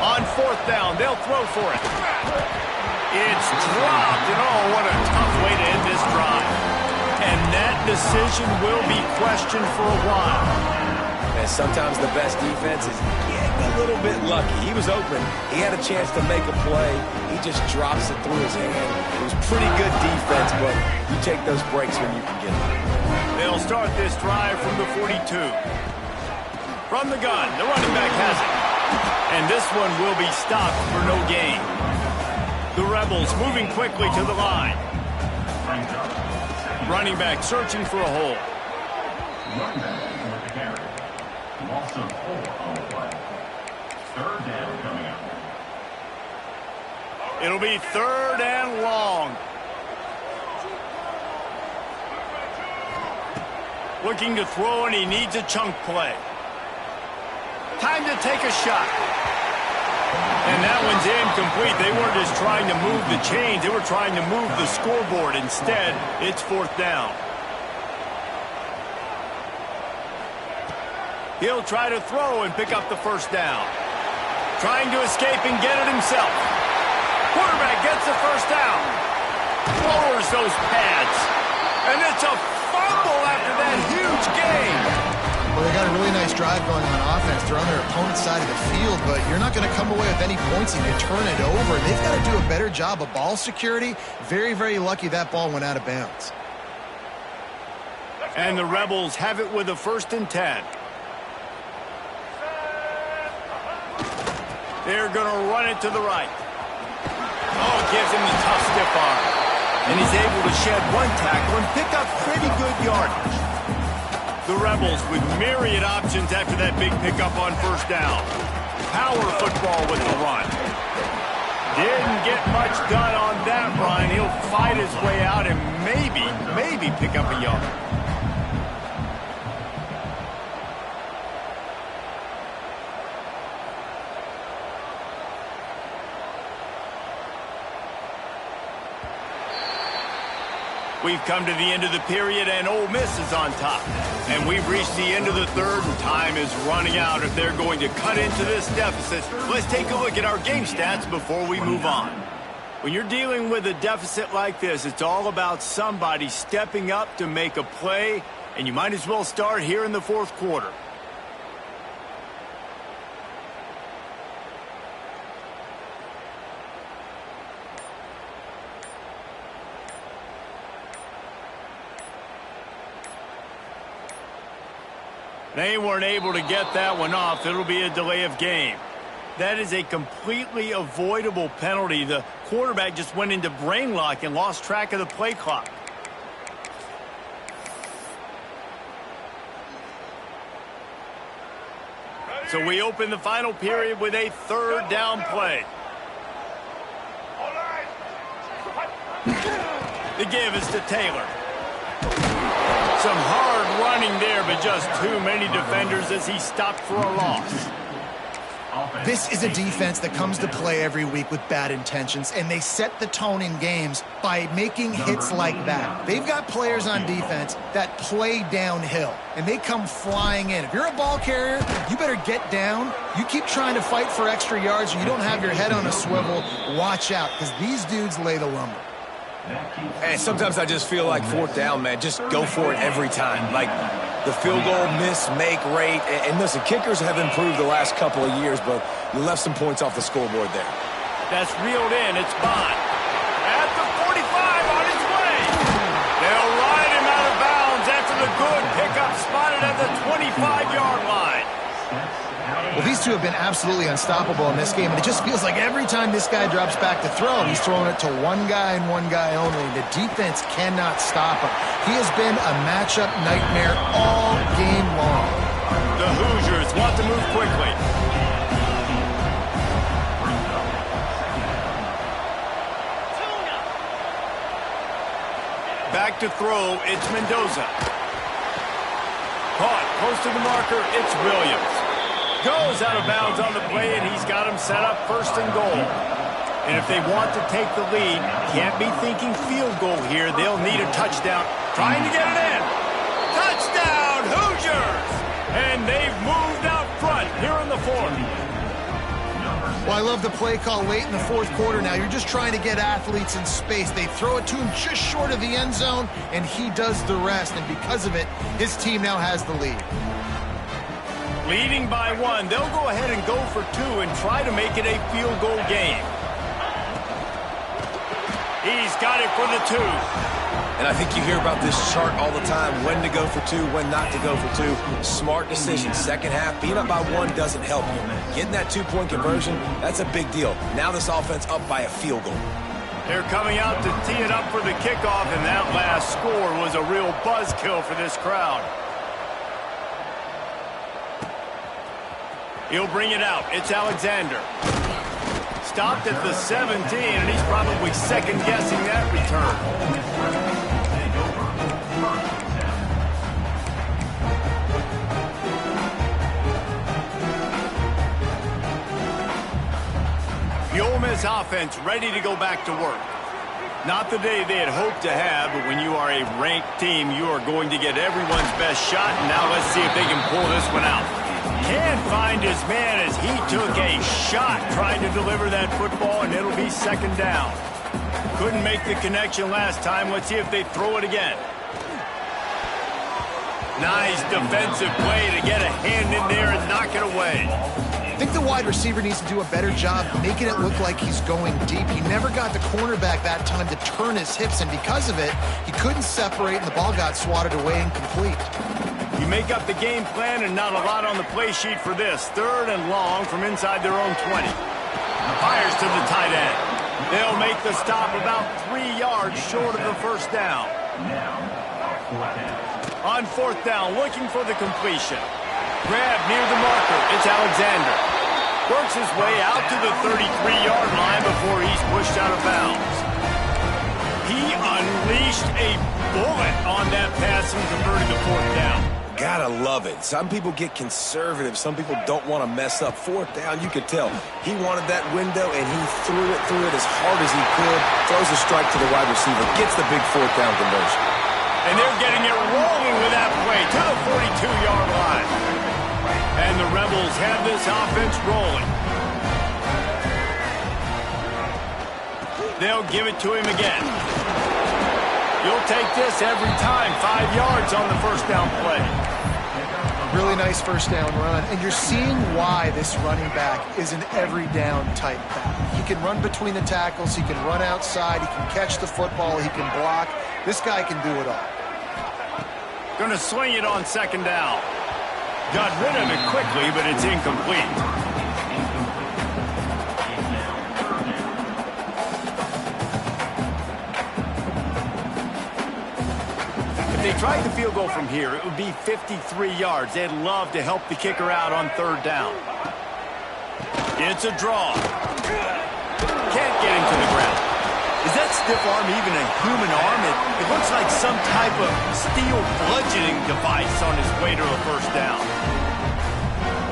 On fourth down, they'll throw for it. It's dropped, and oh, what a tough way to end this drive. And that decision will be questioned for a while. And sometimes the best defense is getting a little bit lucky. He was open. He had a chance to make a play. He just drops it through his hand. It was pretty good defense, but you take those breaks when you can get them. They'll start this drive from the 42. From the gun, the running back has it. And this one will be stopped for no gain. The Rebels moving quickly to the line. Running back searching for a hole. Also 4 on the play. Third down coming up. It'll be third and long. Looking to throw, and he needs a chunk play. Time to take a shot. And that one's incomplete. They weren't just trying to move the chains. They were trying to move the scoreboard. Instead, it's fourth down. He'll try to throw and pick up the first down. Trying to escape and get it himself. Quarterback gets the first down. Lowers those pads. And it's a fumble after that huge gain. well, they got a really nice drive going on offense. They're on their opponent's side of the field, but you're not going to come away with any points if you turn it over. They've got to do a better job of ball security. Very, very lucky that ball went out of bounds. And the Rebels have it with a 1st and 10. They're going to run it to the right. Oh, it gives him the tough stiff arm. And he's able to shed one tackle and pick up pretty good yardage. The Rebels with myriad options after that big pickup on 1st down. Power football with the run. Didn't get much done on that run. He'll fight his way out and maybe pick up a yard. We've come to the end of the period, and Ole Miss is on top. And we've reached the end of the third, and time is running out if they're going to cut into this deficit. Let's take a look at our game stats before we move on. When you're dealing with a deficit like this, it's all about somebody stepping up to make a play, and you might as well start here in the fourth quarter. They weren't able to get that one off. It'll be a delay of game. That is a completely avoidable penalty. The quarterback just went into brain lock and lost track of the play clock. So we open the final period with a third down play. The give is to Taylor. Some hard running there, but just too many defenders as he stopped for a loss. This is a defense that comes to play every week with bad intentions, and they set the tone in games by making hits like that. They've got players on defense that play downhill, and they come flying in. If you're a ball carrier, you better get down. You keep trying to fight for extra yards, or you don't have your head on a swivel. Watch out, because these dudes lay the lumber. And sometimes I just feel like fourth down, man, just go for it every time. Like the field goal miss-make rate. And listen, kickers have improved the last couple of years, but you left some points off the scoreboard there. That's reeled in. It's Bond. At the 45 on his way. They'll ride him out of bounds after the good pickup spotted at the 25-yard line. Well, these two have been absolutely unstoppable in this game, and it just feels like every time this guy drops back to throw, he's throwing it to one guy and one guy only. The defense cannot stop him. He has been a matchup nightmare all game long. The Hoosiers want to move quickly. Back to throw, it's Mendoza. Caught, close to the marker, it's Williams. Goes out of bounds on the play, and he's got him set up first and goal. And if they want to take the lead, can't be thinking field goal here. They'll need a touchdown. Trying to get it in. Touchdown, Hoosiers! And they've moved out front here in the fourth. Well, I love the play call late in the fourth quarter now. You're just trying to get athletes in space. They throw it to him just short of the end zone, and he does the rest. And because of it, his team now has the lead. Leading by one, they'll go ahead and go for two and try to make it a field goal game. He's got it for the two. And I think you hear about this chart all the time, when to go for two, when not to go for two. Smart decision. Second half, being up by one doesn't help you. Getting that two-point conversion, that's a big deal. Now this offense up by a field goal. They're coming out to tee it up for the kickoff, and that last score was a real buzzkill for this crowd. He'll bring it out. It's Alexander. Stopped at the 17, and he's probably second-guessing that return. The Ole Miss offense ready to go back to work. Not the day they had hoped to have, but when you are a ranked team, you are going to get everyone's best shot, and now let's see if they can pull this one out. Can't find his man as he took a shot trying to deliver that football, and it'll be second down. Couldn't make the connection last time. Let's see if they throw it again. Nice defensive play to get a hand in there and knock it away. I think the wide receiver needs to do a better job making it look like he's going deep. He never got the cornerback that time to turn his hips, and because of it, he couldn't separate, and the ball got swatted away incomplete. You make up the game plan and not a lot on the play sheet for this. Third and long from inside their own 20. Fires to the tight end. They'll make the stop about 3 yards short of the first down. On fourth down, looking for the completion. Grab near the marker. It's Alexander. Works his way out to the 33-yard line before he's pushed out of bounds. He unleashed a bullet on that pass and converted the 4th down. Gotta love it. Some people get conservative. Some people don't want to mess up. 4th down, you could tell. He wanted that window, and he threw it as hard as he could. Throws a strike to the wide receiver. Gets the big 4th down conversion. And they're getting it rolling with that play to the 42-yard line. And the Rebels have this offense rolling. They'll give it to him again. You'll take this every time. 5 yards on the 1st down play. Really nice 1st down run. And you're seeing why this running back is an every down type back. He can run between the tackles. He can run outside. He can catch the football. He can block. This guy can do it all. Going to swing it on 2nd down. Got rid of it quickly, but it's incomplete. If they tried the field goal from here, it would be 53 yards. They'd love to help the kicker out on 3rd down. It's a draw. Can't get him to the ground. Is that stiff arm even a human arm? It looks like some type of steel bludgeoning device on his way to a 1st down.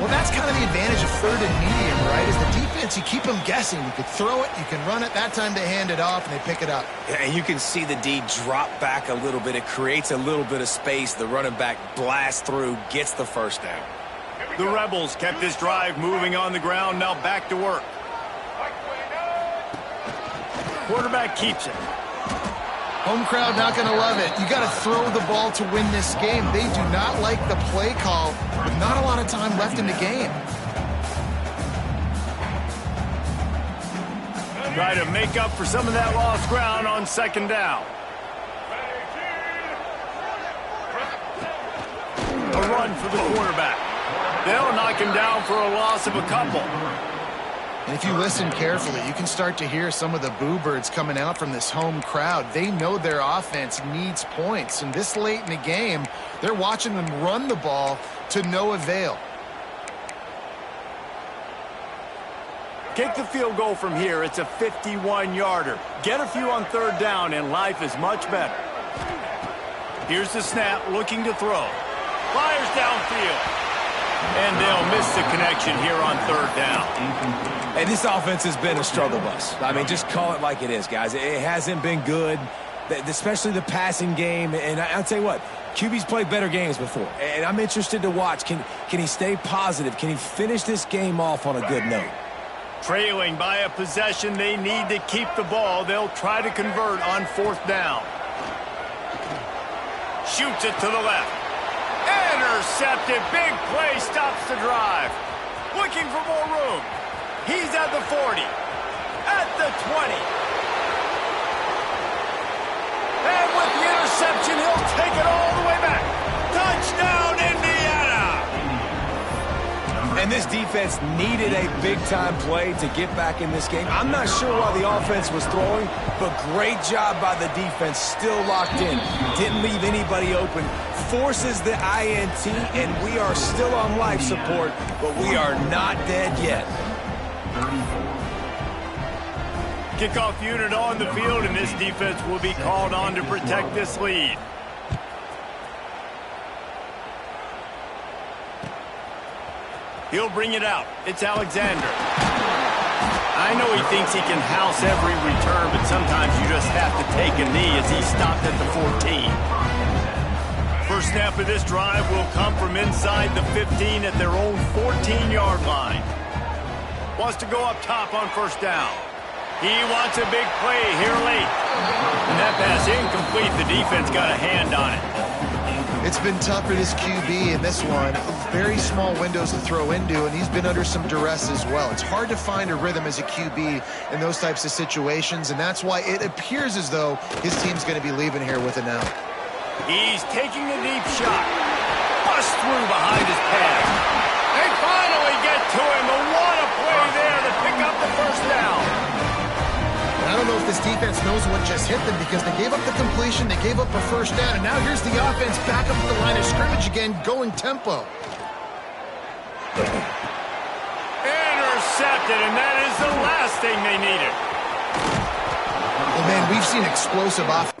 Well, that's kind of the advantage of 3rd and medium, right? Is the defense, you keep them guessing. You could throw it, you can run it. That time they hand it off, and they pick it up. Yeah, and you can see the D drop back a little bit. It creates a little bit of space. The running back blasts through, gets the 1st down. The Rebels kept this drive moving on the ground. Now back to work. Quarterback keeps it. Home crowd not going to love it. You got to throw the ball to win this game. They do not like the play call, with not a lot of time left in the game. Try to make up for some of that lost ground on 2nd down. A run for the quarterback. They'll knock him down for a loss of a couple. And if you listen carefully, you can start to hear some of the boo birds coming out from this home crowd. They know their offense needs points. And this late in the game, they're watching them run the ball to no avail. Kick the field goal from here. It's a 51-yarder. Get a few on 3rd down, and life is much better. Here's the snap, looking to throw. Fires downfield. And they'll miss the connection here on 3rd down. And this offense has been a struggle bus. I mean, just call it like it is, guys. It hasn't been good, especially the passing game. And I'll tell you what, QB's played better games before. And I'm interested to watch. Can he stay positive? Can he finish this game off on a good note? Trailing by a possession, they need to keep the ball. They'll try to convert on 4th down. Shoots it to the left. Intercepted. Big play stops the drive. Looking for more room. He's at the 40. At the 20. And with the interception, he'll take it all the way back. Touchdown, Indiana! And this defense needed a big-time play to get back in this game. I'm not sure why the offense was throwing, but great job by the defense. Still locked in. Didn't leave anybody open. Forces the INT, and we are still on life support, but we are not dead yet. Kickoff unit on the field, and this defense will be called on to protect this lead. He'll bring it out. It's Alexander. I know he thinks he can house every return, but sometimes you just have to take a knee as he stopped at the 14. First snap of this drive will come from inside the 15 at their own 14-yard line. Wants to go up top on 1st down. He wants a big play here late. And that pass incomplete. The defense got a hand on it. It's been tough for this QB in this one. Very small windows to throw into, and he's been under some duress as well. It's hard to find a rhythm as a QB in those types of situations, and that's why it appears as though his team's going to be leaving here with an out. He's taking a deep shot. Bust through behind his pads. They finally get to him. But what a play there to pick up the 1st down. I don't know if this defense knows what just hit them because they gave up the completion, they gave up a 1st down, and now here's the offense back up at the line of scrimmage again, going tempo. intercepted, and that is the last thing they needed. Well, man, we've seen explosive offense.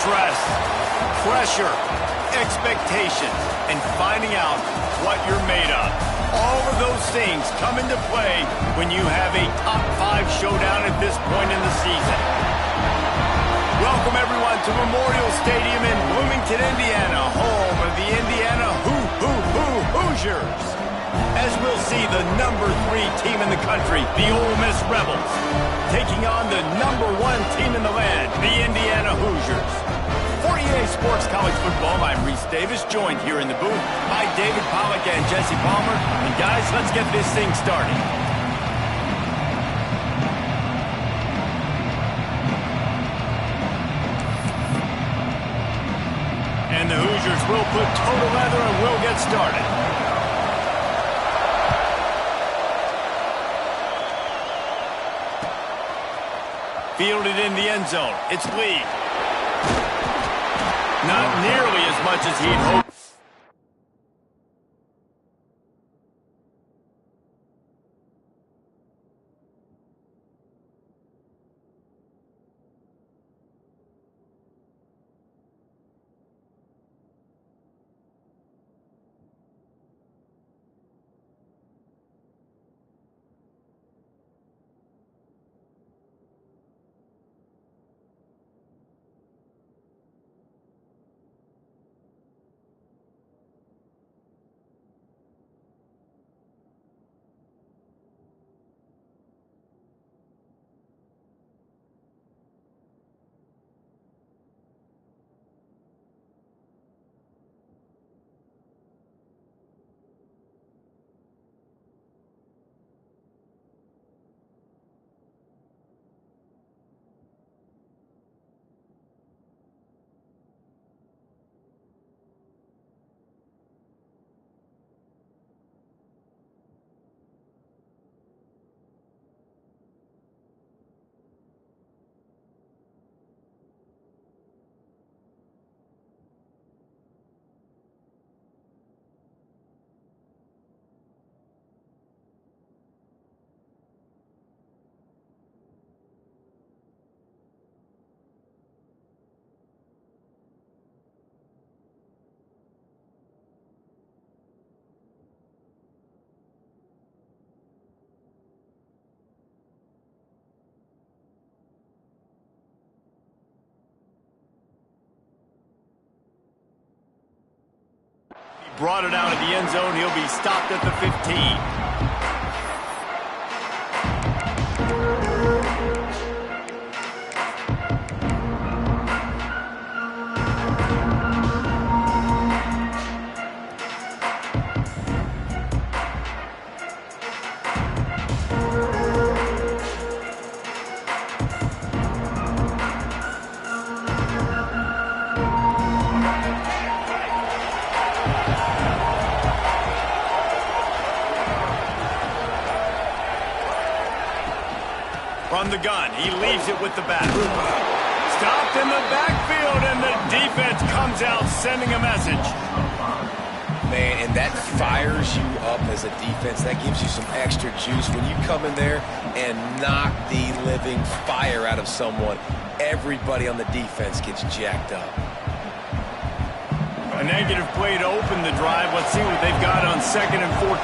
Stress, pressure, expectations, and finding out what you're made of. All of those things come into play when you have a top 5 showdown at this point in the season. Welcome, everyone, to Memorial Stadium in Bloomington, Indiana, home of the Indiana Hoosiers. As we'll see the number 3 team in the country, the Ole Miss Rebels, taking on the number 1 team in the land, the Indiana Hoosiers. For EA Sports College Football, I'm Reese Davis, joined here in the booth by David Pollack and Jesse Palmer. And guys, let's get this thing started. And the Hoosiers will put total leather and will get started. Fielded in the end zone. It's Lee. Not nearly as much as he'd hoped. Brought it out of the end zone. He'll be stopped at the 15. From the gun, he leaves it with the back. Stopped in the backfield, and the defense comes out sending a message. Man, and that fires you up as a defense. That gives you some extra juice. When you come in there and knock the living fire out of someone, everybody on the defense gets jacked up. A negative play to open the drive. Let's see what they've got on 2nd and 14.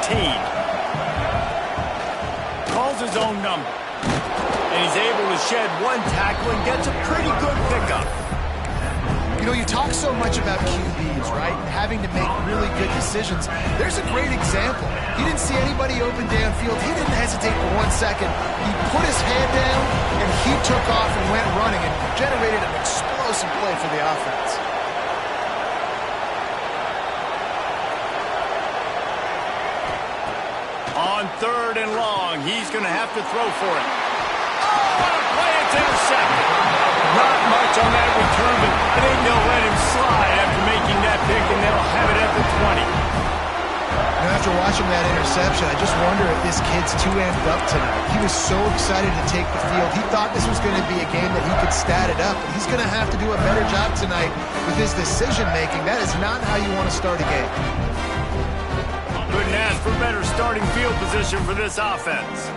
Calls his own number. And he's able to shed one tackle and gets a pretty good pickup. You know, you talk so much about QBs, right? Having to make really good decisions. There's a great example. He didn't see anybody open downfield. He didn't hesitate for 1 second. He put his head down, and he took off and went running and generated an explosive play for the offense. On 3rd and long, he's going to have to throw for it. Play, it's intercepted. Not much on that return, but I think they'll let him slide after making that pick, and they'll have it at the 20. Now, after watching that interception, I just wonder if this kid's too amped up tonight. He was so excited to take the field. He thought this was going to be a game that he could stat it up, but he's going to have to do a better job tonight with his decision-making. That is not how you want to start a game. Couldn't ask for better starting field position for this offense.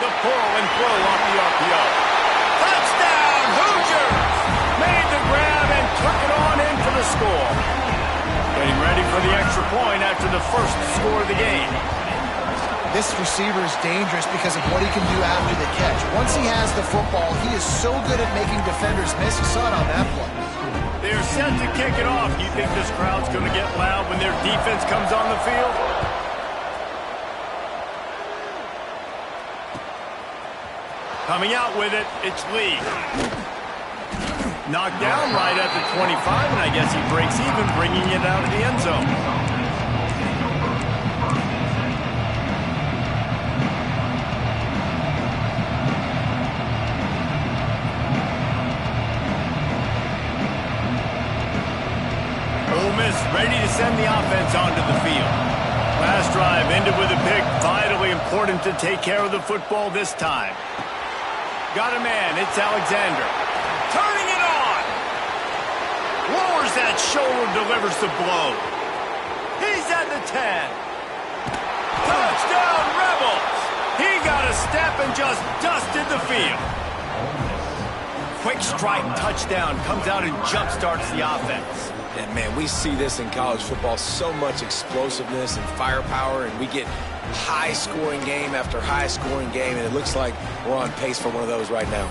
The pull and throw off the RPO. Touchdown, Hoosiers! Made the grab and took it on in for the score. Getting ready for the extra point after the first score of the game. This receiver is dangerous because of what he can do after the catch. Once he has the football, he is so good at making defenders miss. You saw it on that play. They're set to kick it off. You think this crowd's going to get loud when their defense comes on the field? Coming out with it, it's Lee. Knocked down right at the 25, and I guess he breaks even, bringing it out of the end zone. Ready to send the offense onto the field. Last drive ended with a pick. Vitally important to take care of the football this time. Got a man. It's Alexander. Turning it on. Lowers that shoulder, delivers the blow. He's at the 10. Touchdown, Rebels. He got a step and just dusted the field. Quick strike touchdown. Comes out and jump-starts the offense. And, man, we see this in college football, so much explosiveness and firepower, and we get high-scoring game after high-scoring game, and it looks like we're on pace for one of those right now.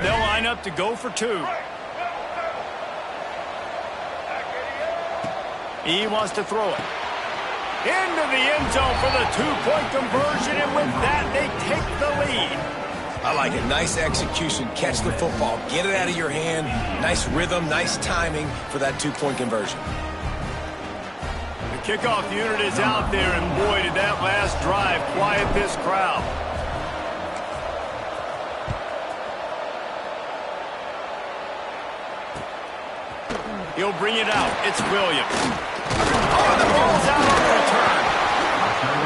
They'll line up to go for 2. He wants to throw it. Into the end zone for the 2-point conversion, and with that, they take the lead. I like it. Nice execution. Catch the football. Get it out of your hand. Nice rhythm, nice timing for that 2-point conversion. The kickoff unit is out there, and boy, did that last drive quiet this crowd. He'll bring it out. It's Williams. Oh, the ball's out on the return.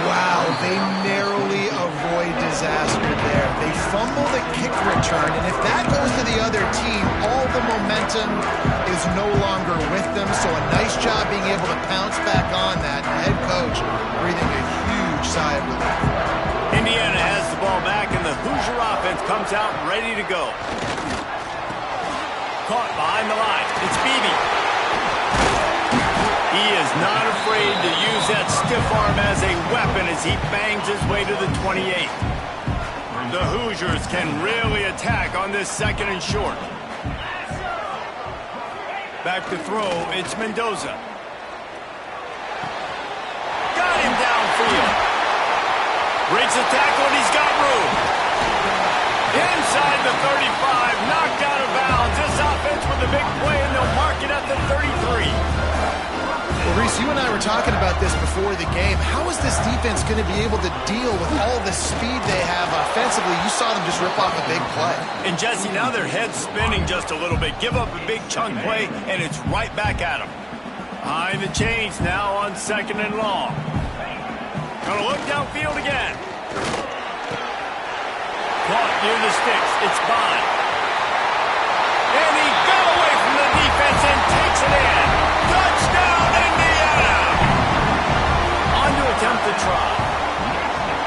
Wow, they narrowly avoid disaster there. They fumble the kick return, and if that goes to the other team, all the momentum is no longer with them. So a nice job being able to pounce back on that. The head coach breathing a huge sigh of relief. Indiana has the ball back, and the Hoosier offense comes out ready to go. Caught behind the line. It's Beebe. He is not afraid to use that stiff arm as a weapon as he bangs his way to the 28. The Hoosiers can really attack on this 2nd and short. Back to throw, it's Mendoza. Got him downfield. Breaks a tackle, and he's got room. Inside the 35, knocked out of bounds. This offense with a big play, and they'll mark it at the 33. Well, Reese, you and I were talking about this before the game. How is this defense defense going to be able to deal with all the speed they have offensively? You saw them just rip off a big play. And Jesse, now their head's spinning just a little bit. Give up a big chunk play, and it's right back at them. Behind the chains now on 2nd and long. Gonna look downfield again. Caught near the sticks. It's Bond. And he got away from the defense and takes it in. Touchdown, Indiana! On to attempt the try.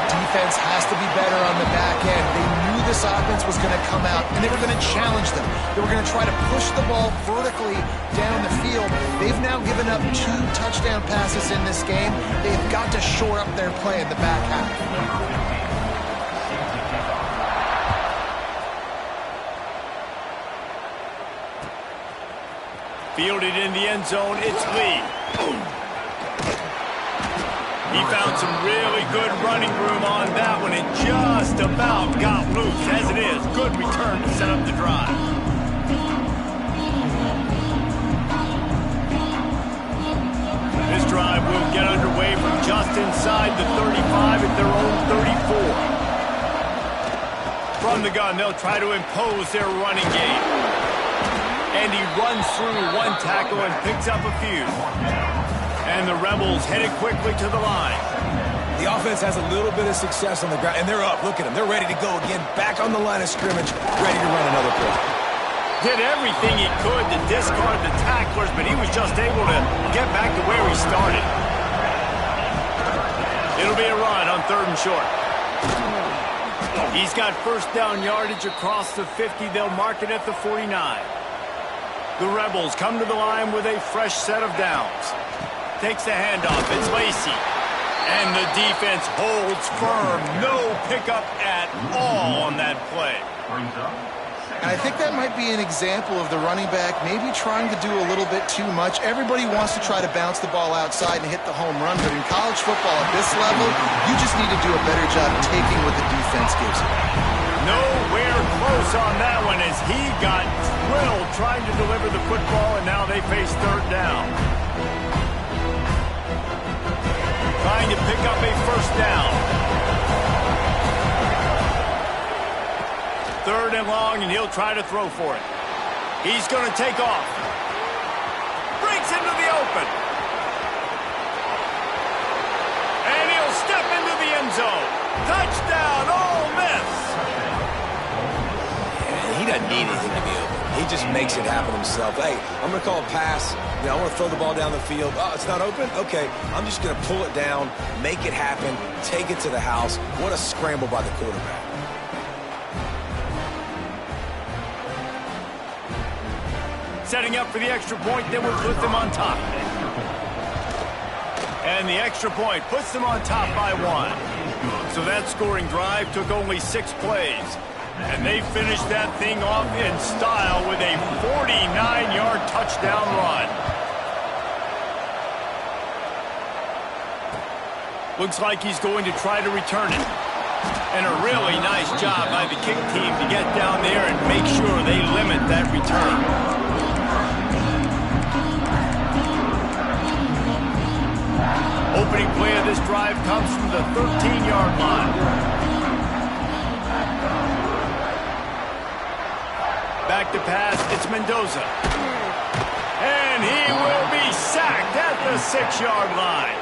Defense has to be better on the back end. They knew this offense was going to come out, and they were going to challenge them. They were going to try to push the ball vertically down the field. They've now given up 2 touchdown passes in this game. They've got to shore up their play in the back half. Fielded in the end zone, it's Lee. He found some really good running room on that one and just about got loose. As it is, good return to set up the drive. This drive will get underway from just inside the 35 at their own 34. From the gun, they'll try to impose their running game. And he runs through 1 tackle and picks up a few. And the Rebels headed quickly to the line. The offense has a little bit of success on the ground, and they're up. Look at them. They're ready to go again. Back on the line of scrimmage, ready to run another play. Did everything he could to discard the tacklers, but he was just able to get back to where he started. It'll be a run on 3rd and short. He's got 1st down yardage across the 50. They'll mark it at the 49. The Rebels come to the line with a fresh set of downs. Takes the handoff. It's Lacy. And the defense holds firm. No pickup at all on that play. And I think that might be an example of the running back maybe trying to do a little bit too much. Everybody wants to try to bounce the ball outside and hit the home run, but in college football at this level, you just need to do a better job taking what the defense gives you. Nowhere close on that one as he got drilled trying to deliver the football, and now they face 3rd down. Trying to pick up a 1st down. 3rd and long, and he'll try to throw for it. He's going to take off. Breaks into the open. And he'll step into the end zone. Touchdown, Ole Miss. He doesn't need anything to be open. He just makes it happen himself. Hey, I'm going to call a pass. I want to throw the ball down the field. Oh, it's not open? Okay. I'm just going to pull it down, make it happen, take it to the house. What a scramble by the quarterback. Setting up for the extra point that will put them on top. And the extra point puts them on top by 1. So that scoring drive took only 6 plays. And they finished that thing off in style with a 49-yard touchdown run. Looks like he's going to try to return it. And a really nice job by the kick team to get down there and make sure they limit that return. Opening play of this drive comes from the 13-yard line. Back to pass, it's Mendoza. And he will be sacked at the 6-yard line.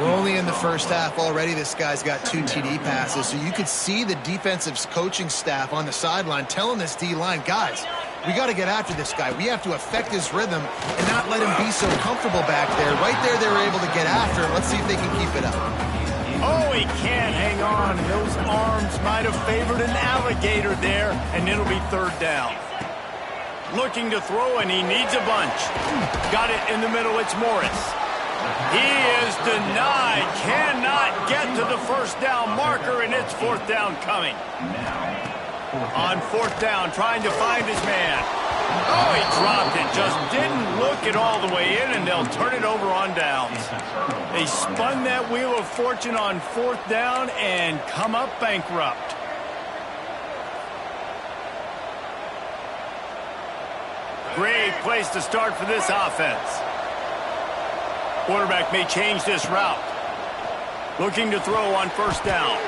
We're only in the first half already. This guy's got 2 TD passes, so you could see the defensive coaching staff on the sideline telling this D-line, guys, we got to get after this guy. We have to affect his rhythm and not let him be so comfortable back there. Right there, they were able to get after him. Let's see if they can keep it up. Oh, he can't hang on. Those arms might have favored an alligator there, and it'll be 3rd down. Looking to throw, and he needs a bunch. Got it in the middle. It's Morris. He is denied. Cannot get to the 1st down marker, and it's 4th down coming. On 4th down, trying to find his man. Oh, he dropped it. Just didn't look it all the way in, and they'll turn it over on downs. They spun that wheel of fortune on 4th down and come up bankrupt. Great place to start for this offense. Quarterback may change this route. Looking to throw on first down.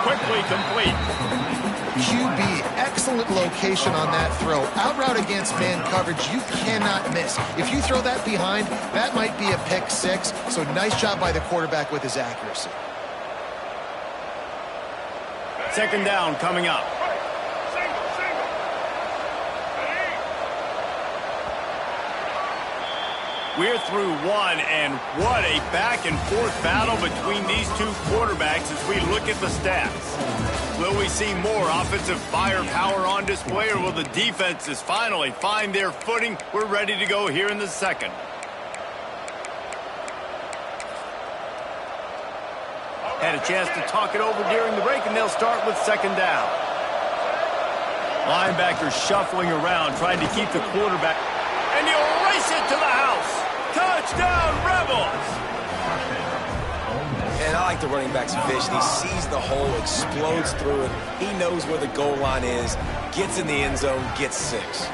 Quickly complete. QB, excellent location on that throw. Out route against man coverage, you cannot miss. If you throw that behind, that might be a pick six. So nice job by the quarterback with his accuracy. Second down coming up. We're through one, and what a back-and-forth battle between these two quarterbacks as we look at the stats. Will we see more offensive firepower on display, or will the defenses finally find their footing? We're ready to go here in the second. Had a chance to talk it over during the break, and they'll start with second down. Linebackers shuffling around, trying to keep the quarterback. And he'll race it to the house. Touchdown, Rebels! And I like the running back's vision. He sees the hole, explodes through it. He knows where the goal line is, gets in the end zone, gets 6.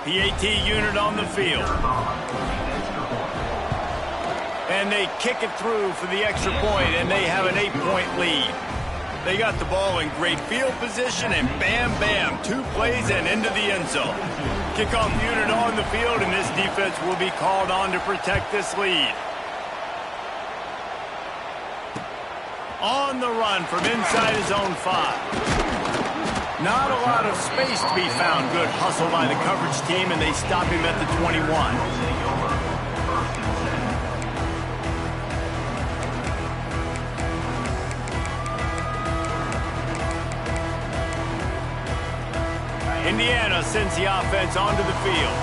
PAT unit on the field. And they kick it through for the extra point, and they have an 8-point lead. They got the ball in great field position, and bam, bam, 2 plays and into the end zone. Kickoff unit on the field, and this defense will be called on to protect this lead. On the run from inside his own 5. Not a lot of space to be found. Good hustle by the coverage team, and they stop him at the 21. Indiana sends the offense onto the field.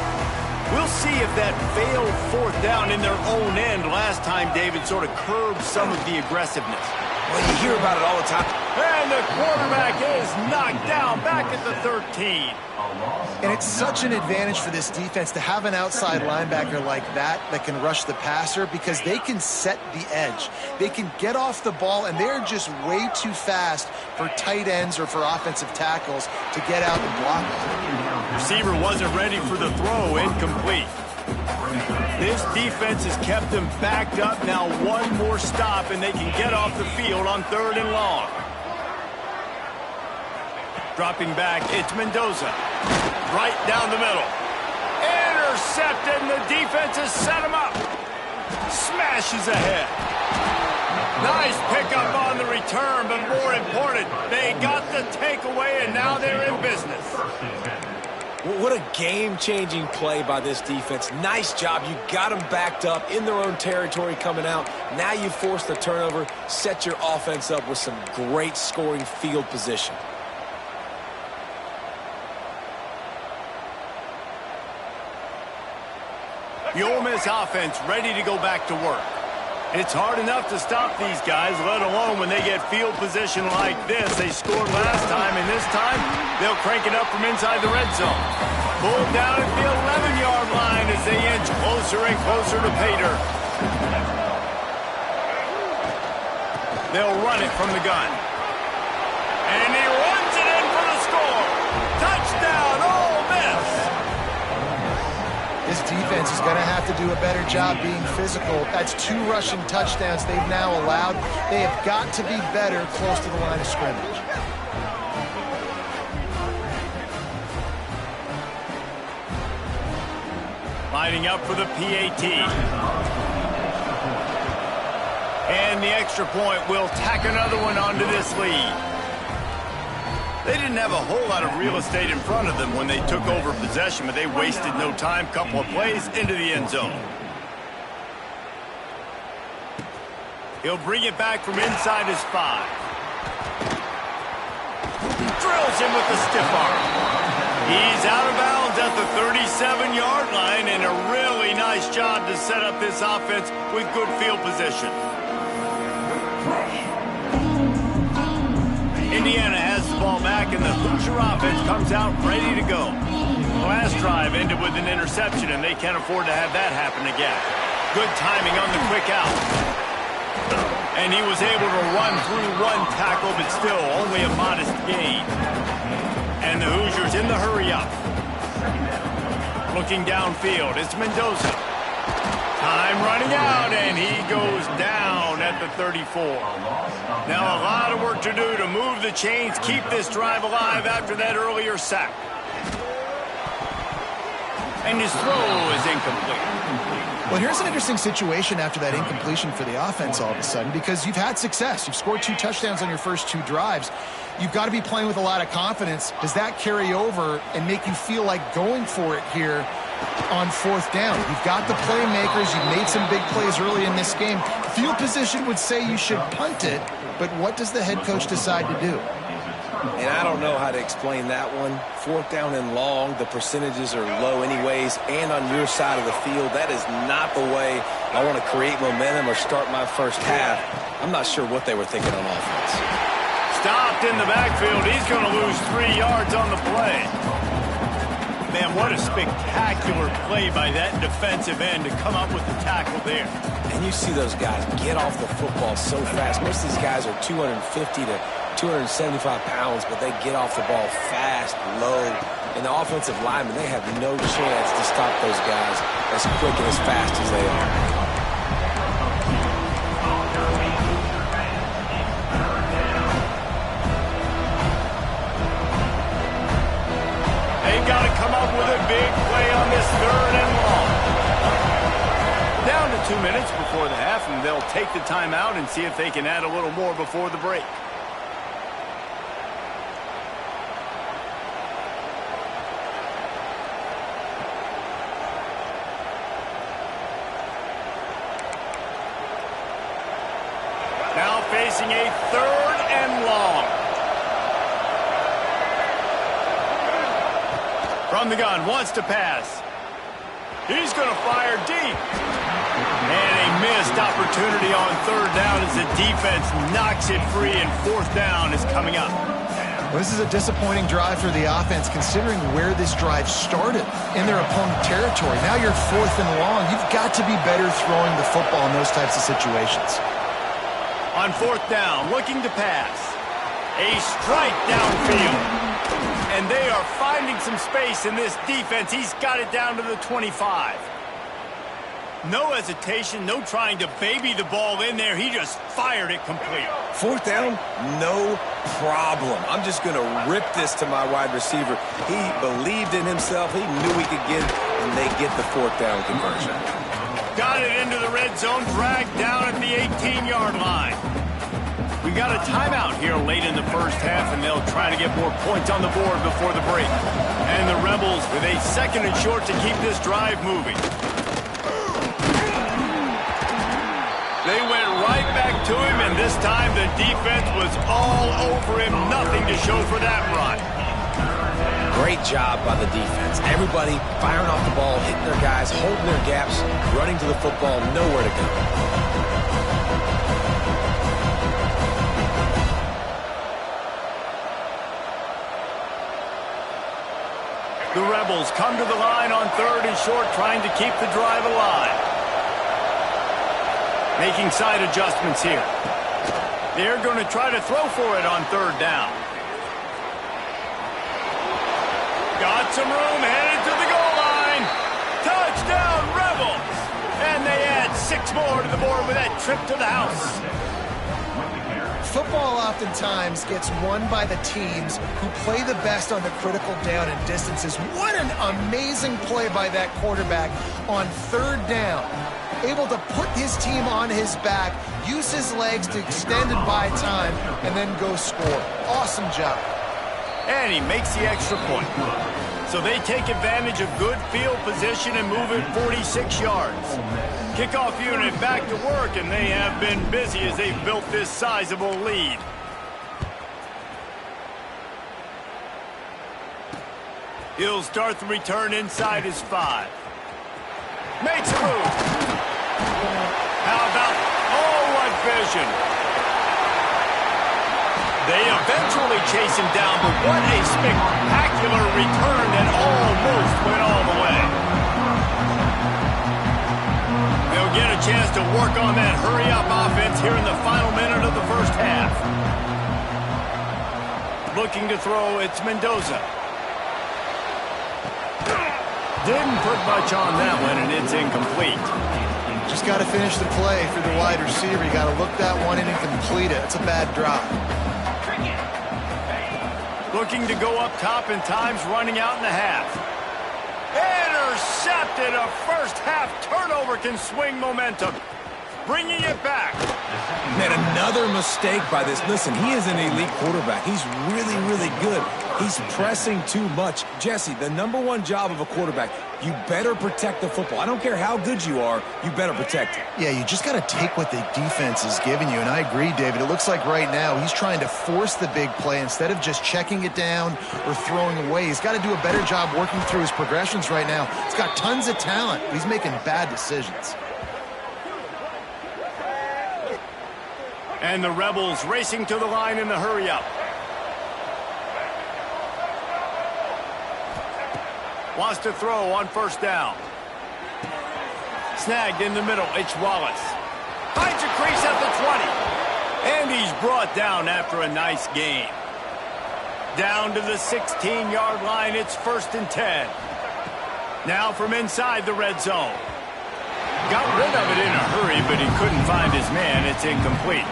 We'll see if that failed fourth down in their own end last time, David, sort of curbed some of the aggressiveness. Well, you hear about it all the time. And the quarterback is knocked down back at the 13. And it's such an advantage for this defense to have an outside linebacker like that can rush the passer, because they can set the edge. They can get off the ball, and they're just way too fast for tight ends or for offensive tackles to get out and block it. Receiver wasn't ready for the throw, incomplete. This defense has kept them backed up. Now one more stop, and they can get off the field on 3rd and long. Dropping back, it's Mendoza. Right down the middle. Intercepted, and the defense has set him up. Smashes ahead. Nice pickup on the return, but more important, they got the takeaway, and now they're in business. What a game-changing play by this defense. Nice job. You got them backed up in their own territory coming out. Now you force the turnover, set your offense up with some great scoring field position. The Ole Miss offense ready to go back to work. It's hard enough to stop these guys, let alone when they get field position like this. They scored last time, and this time they'll crank it up from inside the red zone. Pulled down at the 11-yard line as they inch closer and closer to pay dirt. They'll run it from the gun. And he runs it in for the score. Touchdown, Ole Miss! This defense is going to have to do a better job being physical. That's 2 rushing touchdowns they've now allowed. They have got to be better close to the line of scrimmage. Lining up for the PAT. And the extra point will tack another one onto this lead. They didn't have a whole lot of real estate in front of them when they took over possession, but they wasted no time. Couple of plays into the end zone. He'll bring it back from inside his 5. Drills him with the stiff arm. He's out of bounds at the 37-yard line, and a really nice job to set up this offense with good field position. Indiana has the ball back, and the Hoosier offense comes out ready to go. The last drive ended with an interception, and they can't afford to have that happen again. Good timing on the quick out. And he was able to run through 1 tackle, but still only a modest gain. And the Hoosiers in the hurry up. Looking downfield, it's Mendoza. Time running out, and he goes down at the 34. Now a lot of work to do to move the chains, keep this drive alive after that earlier sack. And his throw is incomplete. Well, here's an interesting situation after that incompletion for the offense all of a sudden, because you've had success. You've scored 2 touchdowns on your first 2 drives. You've got to be playing with a lot of confidence. Does that carry over and make you feel like going for it here on 4th down? You've got the playmakers. You've made some big plays early in this game. Field position would say you should punt it, but what does the head coach decide to do? And I don't know how to explain that one. 4th down and long, the percentages are low anyways, and on your side of the field, that is not the way I want to create momentum or start my first half. I'm not sure what they were thinking on offense. Stopped in the backfield. He's going to lose 3 yards on the play. Man, what a spectacular play by that defensive end to come up with the tackle there. And you see those guys get off the football so fast. Most of these guys are 250 to 275 pounds, but they get off the ball fast, low. And the offensive linemen, they have no chance to stop those guys as quick and as fast as they are. Got to come up with a big play on this 3rd and long. Down to 2 minutes before the half, and they'll take the timeout and see if they can add a little more before the break. Now facing a 3rd and long. From the gun, wants to pass. He's going to fire deep. And a missed opportunity on 3rd down as the defense knocks it free, and 4th down is coming up. Well, this is a disappointing drive for the offense, considering where this drive started in their opponent territory. Now you're 4th and long. You've got to be better throwing the football in those types of situations. On 4th down, looking to pass. A strike downfield. And they are finding some space in this defense. He's got it down to the 25. No hesitation, no trying to baby the ball in there. He just fired it complete. 4th down, no problem. I'm just going to rip this to my wide receiver. He believed in himself. He knew he could get it, and they get the 4th down conversion. Got it into the red zone, dragged down at the 18-yard line. We got a timeout here late in the first half, and they'll try to get more points on the board before the break. And the Rebels with a 2nd and short to keep this drive moving. They went right back to him, and this time the defense was all over him. Nothing to show for that run. Great job by the defense. Everybody firing off the ball, hitting their guys, holding their gaps, running to the football, nowhere to go. The Rebels come to the line on 3rd and short, trying to keep the drive alive. Making side adjustments here. They're going to try to throw for it on 3rd down. Got some room, headed to the goal line. Touchdown, Rebels! And they add 6 more to the board with that trip to the house. Football oftentimes gets won by the teams who play the best on the critical down and distances. What an amazing play by that quarterback on 3rd down. Able to put his team on his back, use his legs to extend and buy time, and then go score. Awesome job. And he makes the extra point. So they take advantage of good field position and move it 46 yards. Kickoff unit back to work, and they have been busy as they've built this sizable lead. He'll start the return inside his 5. Makes a move. How about, oh, what vision. They eventually chase him down, but what a spectacular return that almost went all the way. They'll get a chance to work on that hurry-up offense here in the final minute of the first half. Looking to throw, it's Mendoza. Didn't put much on that one, and it's incomplete. Just got to finish the play through the wide receiver. You got to look that one in and complete it. It's a bad drop. Looking to go up top in times, running out in the half. Intercepted. A first half turnover can swing momentum. Bringing it back. Man, another mistake by this. Listen, he is an elite quarterback. He's really, really good. He's pressing too much. Jesse, the #1 job of a quarterback, you better protect the football. I don't care how good you are, you better protect it. Yeah, you just got to take what the defense is giving you, and I agree, David. It looks like right now he's trying to force the big play instead of just checking it down or throwing away. He's got to do a better job working through his progressions right now. He's got tons of talent, but he's making bad decisions. And the Rebels racing to the line in the hurry-up. Wants to throw on first down. Snagged in the middle. It's Wallace. Finds a crease at the 20. And he's brought down after a nice gain. Down to the 16-yard line. It's 1st and 10. Now from inside the red zone. Got rid of it in a hurry, but he couldn't find his man. It's incomplete.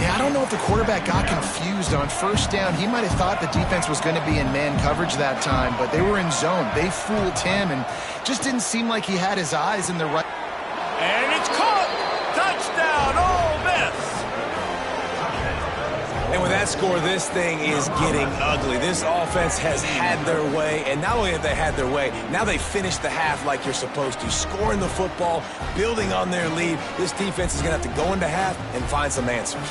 Yeah, I don't know if the quarterback got confused on first down. He might have thought the defense was going to be in man coverage that time, but they were in zone. They fooled him, and just didn't seem like he had his eyes in the right. And it's caught! Touchdown, Ole Miss! And with that score, this thing is getting ugly. This offense has had their way, and not only have they had their way, now they finish the half like you're supposed to, scoring the football, building on their lead. This defense is going to have to go into half and find some answers.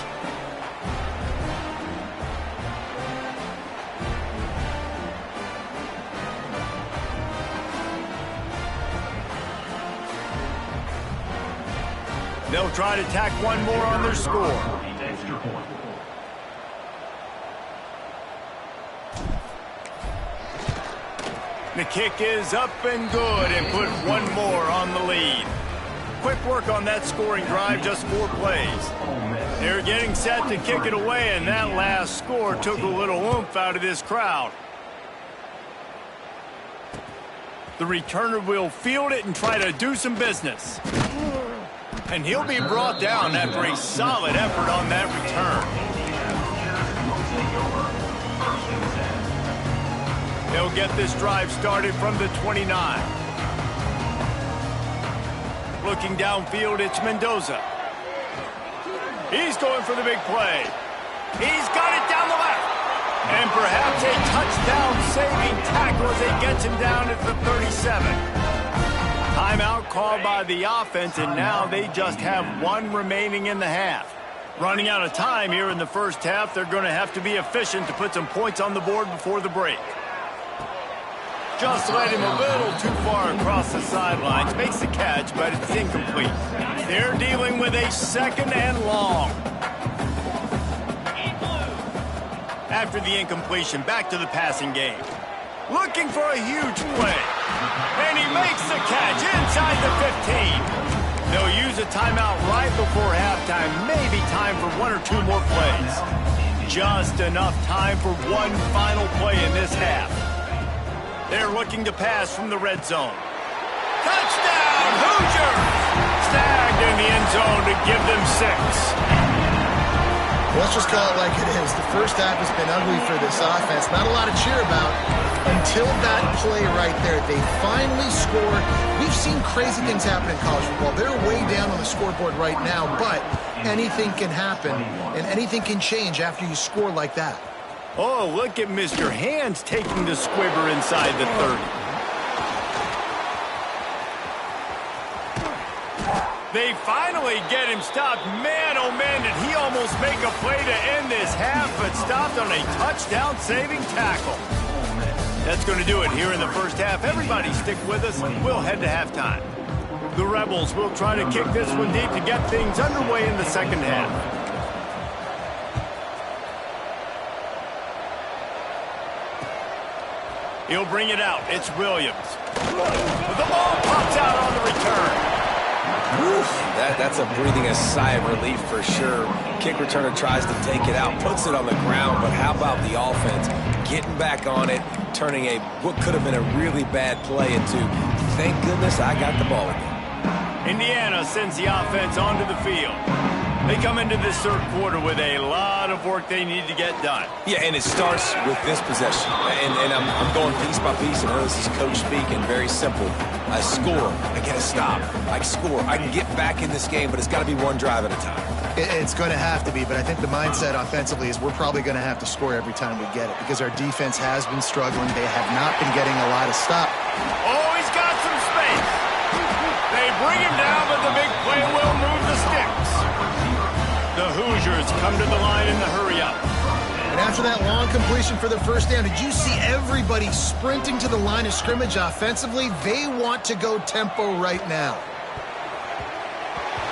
They'll try to tack one more on their score. Extra point. The kick is up and good and put one more on the lead. Quick work on that scoring drive, just 4 plays. They're getting set to kick it away, and that last score took a little oomph out of this crowd. The returner will field it and try to do some business. And he'll be brought down after a solid effort on that return. They'll get this drive started from the 29. Looking downfield, it's Mendoza. He's going for the big play. He's got it down the left. And perhaps a touchdown-saving tackle as it gets him down at the 37. Timeout called by the offense, and now they just have 1 remaining in the half. Running out of time here in the first half, they're going to have to be efficient to put some points on the board before the break. Just led him a little too far across the sidelines. Makes the catch, but it's incomplete. They're dealing with a 2nd and long. After the incompletion, back to the passing game. Looking for a huge play. And he makes the catch inside the 15. They'll use a timeout right before halftime. Maybe time for 1 or 2 more plays. Just enough time for one final play in this half. They're looking to pass from the red zone. Touchdown, Hoosiers! Snagged in the end zone to give them 6. Let's just call it like it is. The first half has been ugly for this offense. Not a lot to cheer about until that play right there. They finally scored. We've seen crazy things happen in college football. They're way down on the scoreboard right now, but anything can happen, and anything can change after you score like that. Oh, look at Mr. Hands taking the squibber inside the 30. They finally get him stopped. Man, oh man, did he almost make a play to end this half, but stopped on a touchdown-saving tackle. That's going to do it here in the first half. Everybody stick with us. We'll head to halftime. The Rebels will try to kick this one deep to get things underway in the second half. He'll bring it out. It's Williams. The ball pops out on the return. Oof, That's a breathing a sigh of relief for sure. Kick returner tries to take it out, puts it on the ground, but how about the offense getting back on it, turning what could have been a really bad play into, thank goodness I got the ball again. Indiana sends the offense onto the field. They come into this third quarter with a lot of work they need to get done. Yeah, and it starts with this possession. And I'm going piece by piece. I know this is coach speaking, very simple. I score, I get a stop. I score, I can get back in this game, but it's got to be one drive at a time. It's going to have to be, but I think the mindset offensively is we're probably going to have to score every time we get it because our defense has been struggling. They have not been getting a lot of stop. Oh, he's got some space. They bring him down, but the big play will move the sticks. The Hoosiers come to the line in the hurry-up. And after that long completion for the first down, did you see everybody sprinting to the line of scrimmage offensively? They want to go tempo right now.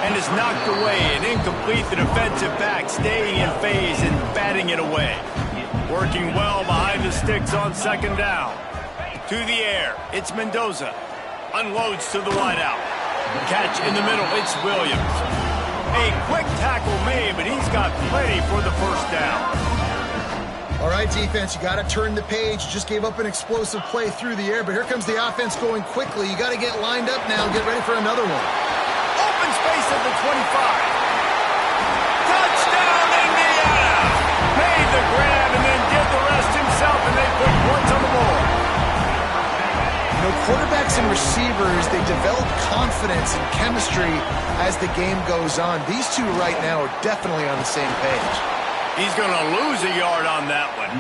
And it's knocked away and incomplete. The defensive back staying in phase and batting it away. Working well behind the sticks on second down. To the air, it's Mendoza. Unloads to the wideout. Catch in the middle, it's Williams. A quick tackle made, but he's got plenty for the first down. All right, defense, you got to turn the page. Just gave up an explosive play through the air, but here comes the offense going quickly. You got to get lined up now and get ready for another one. Open space at the 25. Touchdown, Indiana! Made the grab and then did the rest himself, and they put points on the board. You know, quarterbacks and receivers, they develop confidence and chemistry as the game goes on. These two right now are definitely on the same page. He's going to lose a yard on that one.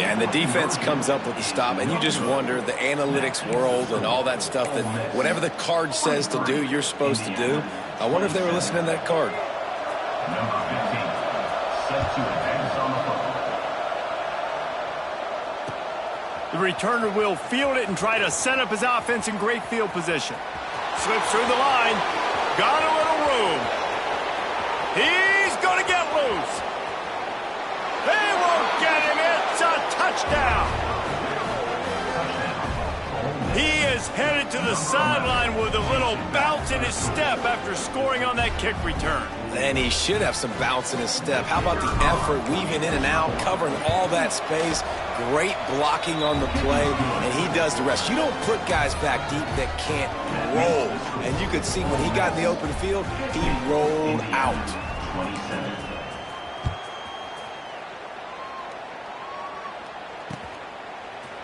Yeah, and the defense comes up with the stop, and you just wonder, the analytics world and all that stuff, that whatever the card says to do, you're supposed to do. I wonder if they were listening to that card. Number 15, set to advance on the football. The returner will field it and try to set up his offense in great field position. Slips through the line. Got a little room. He's going to get loose. They won't get him. It's a touchdown. He is headed to the sideline with a little bounce in his step after scoring on that kick return. And he should have some bounce in his step. How about the effort, weaving in and out, covering all that space, great blocking on the play, and he does the rest. You don't put guys back deep that can't roll. And you could see when he got in the open field, he rolled out. 27.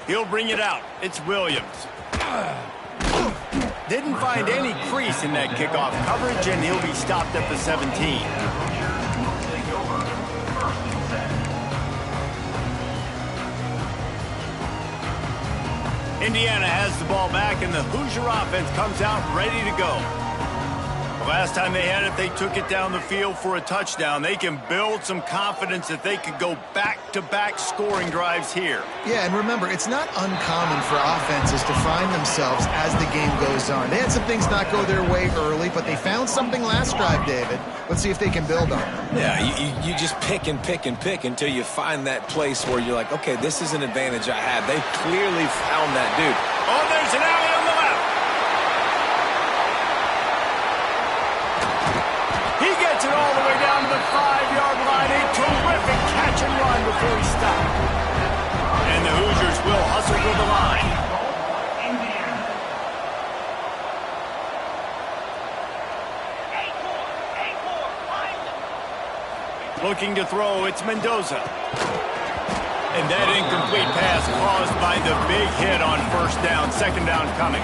He'll bring it out. It's Williams. Didn't find any crease in that kickoff coverage, and he'll be stopped at the 17. Indiana has the ball back, and the Hoosier offense comes out ready to go. The last time they had it, they took it down the field for a touchdown. They can build some confidence that they could go back-to-back scoring drives here. Yeah, and remember, it's not uncommon for offenses to find themselves as the game goes on. They had some things not go their way early, but they found something last drive, David. Let's see if they can build on it. Yeah, you just pick and pick and pick until you find that place where you're like, okay, this is an advantage I have. They clearly found that dude. Oh, there's an alley on the left. He gets it all the way down to the 5-yard line. A terrific catch and run before he stopped. And the Hoosiers will hustle to the line. Looking to throw, it's Mendoza. And that incomplete pass caused by the big hit on first down. Second down coming.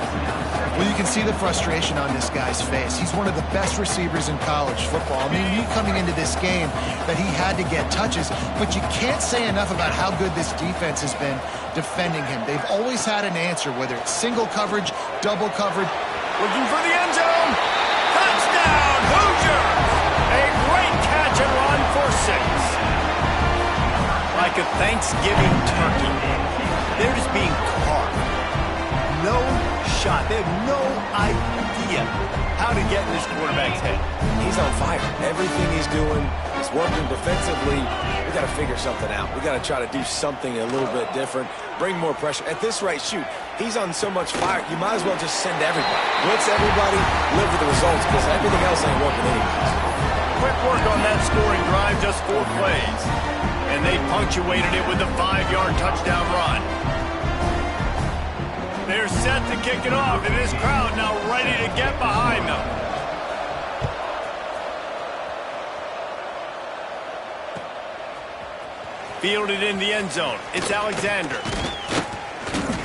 Well, you can see the frustration on this guy's face. He's one of the best receivers in college football. I mean, you coming into this game that he had to get touches, but you can't say enough about how good this defense has been defending him. They've always had an answer, whether it's single coverage, double coverage. Looking for the end zone. Touchdown, Hoosiers! A great catch and run for 6. Like a Thanksgiving turkey. They're just being carved. No shot. They have no idea how to get in this quarterback's head. He's on fire. Everything he's doing, It's working defensively. We got to figure something out. We got to try to do something a little bit different, bring more pressure. At this rate, shoot, he's on so much fire, you might as well just send everybody. Blitz everybody, live with the results, because everything else ain't working anyways. Quick work on that scoring drive, just 4 plays. And they punctuated it with a 5-yard touchdown run. They're set to kick it off, and this crowd now ready to get behind them. Fielded in the end zone. It's Alexander.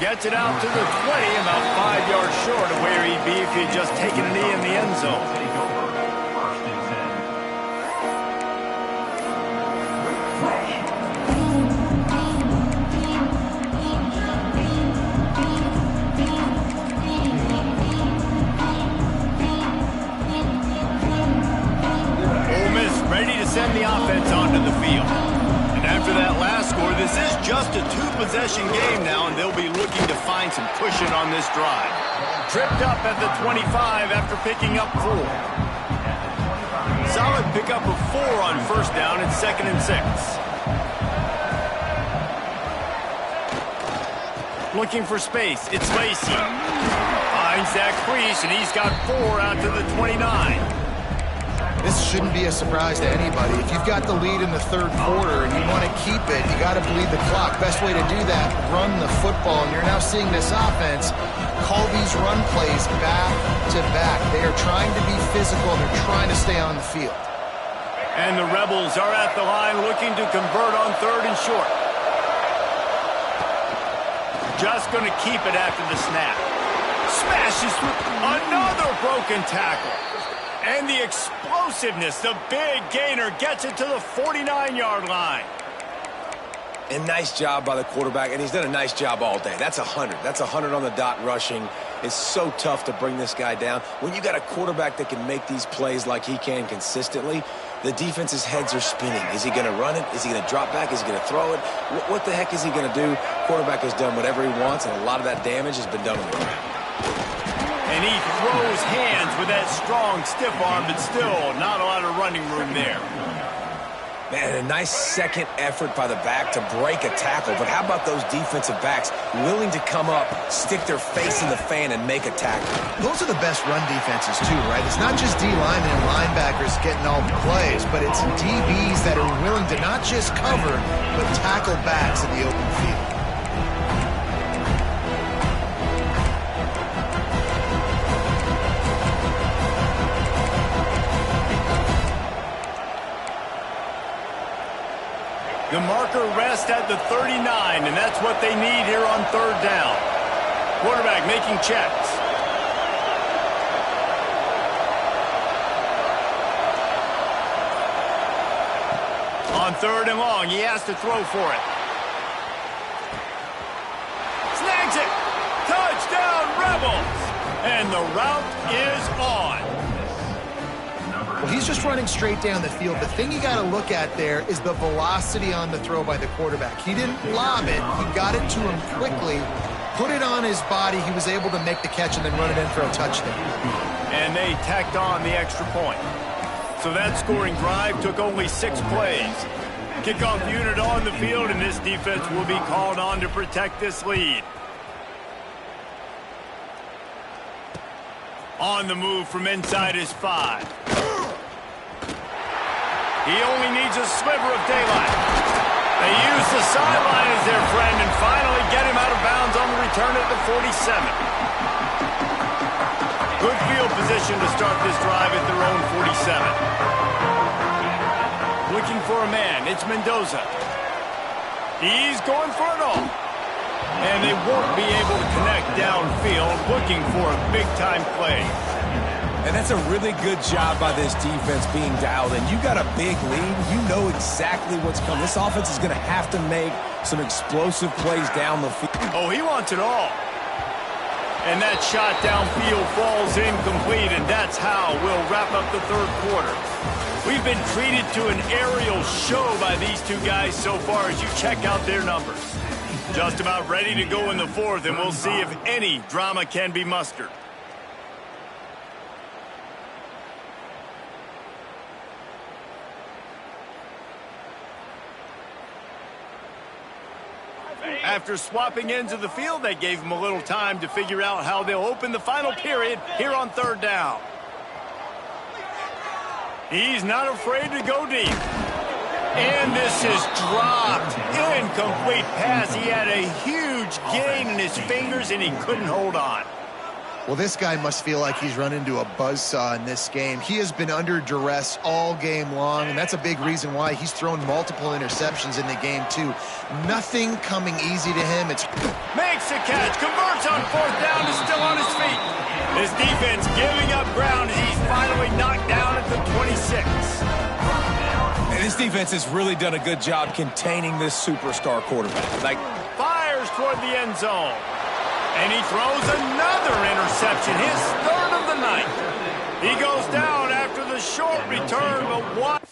Gets it out to the 20, about 5 yards short of where he'd be if he'd just taken a knee in the end zone. Take over. First and 10. Ole Miss ready to send the offense onto the field. After that last score, this is just a 2-possession game now, and they'll be looking to find some cushion on this drive. Tripped up at the 25 after picking up 4. Solid pickup of 4 on first down and 2nd and 6. Looking for space, it's Lacy. Finds Zach Priest, and he's got 4 out to the 29. This shouldn't be a surprise to anybody. If you've got the lead in the third quarter and you want to keep it, you got to bleed the clock. Best way to do that, run the football. And you're now seeing this offense call these run plays back to back. They are trying to be physical. They're trying to stay on the field. And the Rebels are at the line looking to convert on 3rd and short. Just going to keep it after the snap. Smashes through another broken tackle. And the explosiveness, the big gainer gets it to the 49-yard line. And nice job by the quarterback, and he's done a nice job all day. That's 100. That's 100 on the dot rushing. It's so tough to bring this guy down. When you got a quarterback that can make these plays like he can consistently, the defense's heads are spinning. Is he going to run it? Is he going to drop back? Is he going to throw it? What the heck is he going to do? Quarterback has done whatever he wants, and a lot of that damage has been done on the ground. And he throws hands with that strong, stiff arm, but still not a lot of running room there. Man, a nice second effort by the back to break a tackle. But how about those defensive backs willing to come up, stick their face in the fan, and make a tackle? Those are the best run defenses, too, right? It's not just D-linemen and linebackers getting all the plays, but it's DBs that are willing to not just cover, but tackle backs in the open field. The marker rests at the 39, and that's what they need here on 3rd down. Quarterback making checks. On 3rd and long, he has to throw for it. Snags it! Touchdown, Rebels! And the route is on. Well, he's just running straight down the field. The thing you got to look at there is the velocity on the throw by the quarterback. He didn't lob it. He got it to him quickly, put it on his body. He was able to make the catch and then run it in for a touchdown. And they tacked on the extra point. So that scoring drive took only 6 plays. Kickoff unit on the field, and this defense will be called on to protect this lead. On the move from inside his 5. He only needs a sliver of daylight. They use the sideline as their friend and finally get him out of bounds on the return at the 47. Good field position to start this drive at their own 47. Looking for a man, it's Mendoza. He's going for it all. And they won't be able to connect downfield, looking for a big-time play. And that's a really good job by this defense being dialed in. You got a big lead. You know exactly what's coming. This offense is going to have to make some explosive plays down the field. Oh, he wants it all. And that shot downfield falls incomplete, and that's how we'll wrap up the 3rd quarter. We've been treated to an aerial show by these two guys so far as you check out their numbers. Just about ready to go in the 4th, and we'll see if any drama can be mustered. After swapping ends of the field, they gave him a little time to figure out how they'll open the final period here on third down. He's not afraid to go deep. And this is dropped. Incomplete pass. He had a huge gain in his fingers, and he couldn't hold on. Well, this guy must feel like he's run into a buzzsaw in this game. He has been under duress all game long, and that's a big reason why he's thrown multiple interceptions in the game, too. Nothing coming easy to him. Makes the catch, converts on fourth down, is still on his feet. His defense giving up ground as he's finally knocked down at the 26. And this defense has really done a good job containing this superstar quarterback. Fires toward the end zone. And he throws another interception, his third of the night. He goes down after the short return, but what?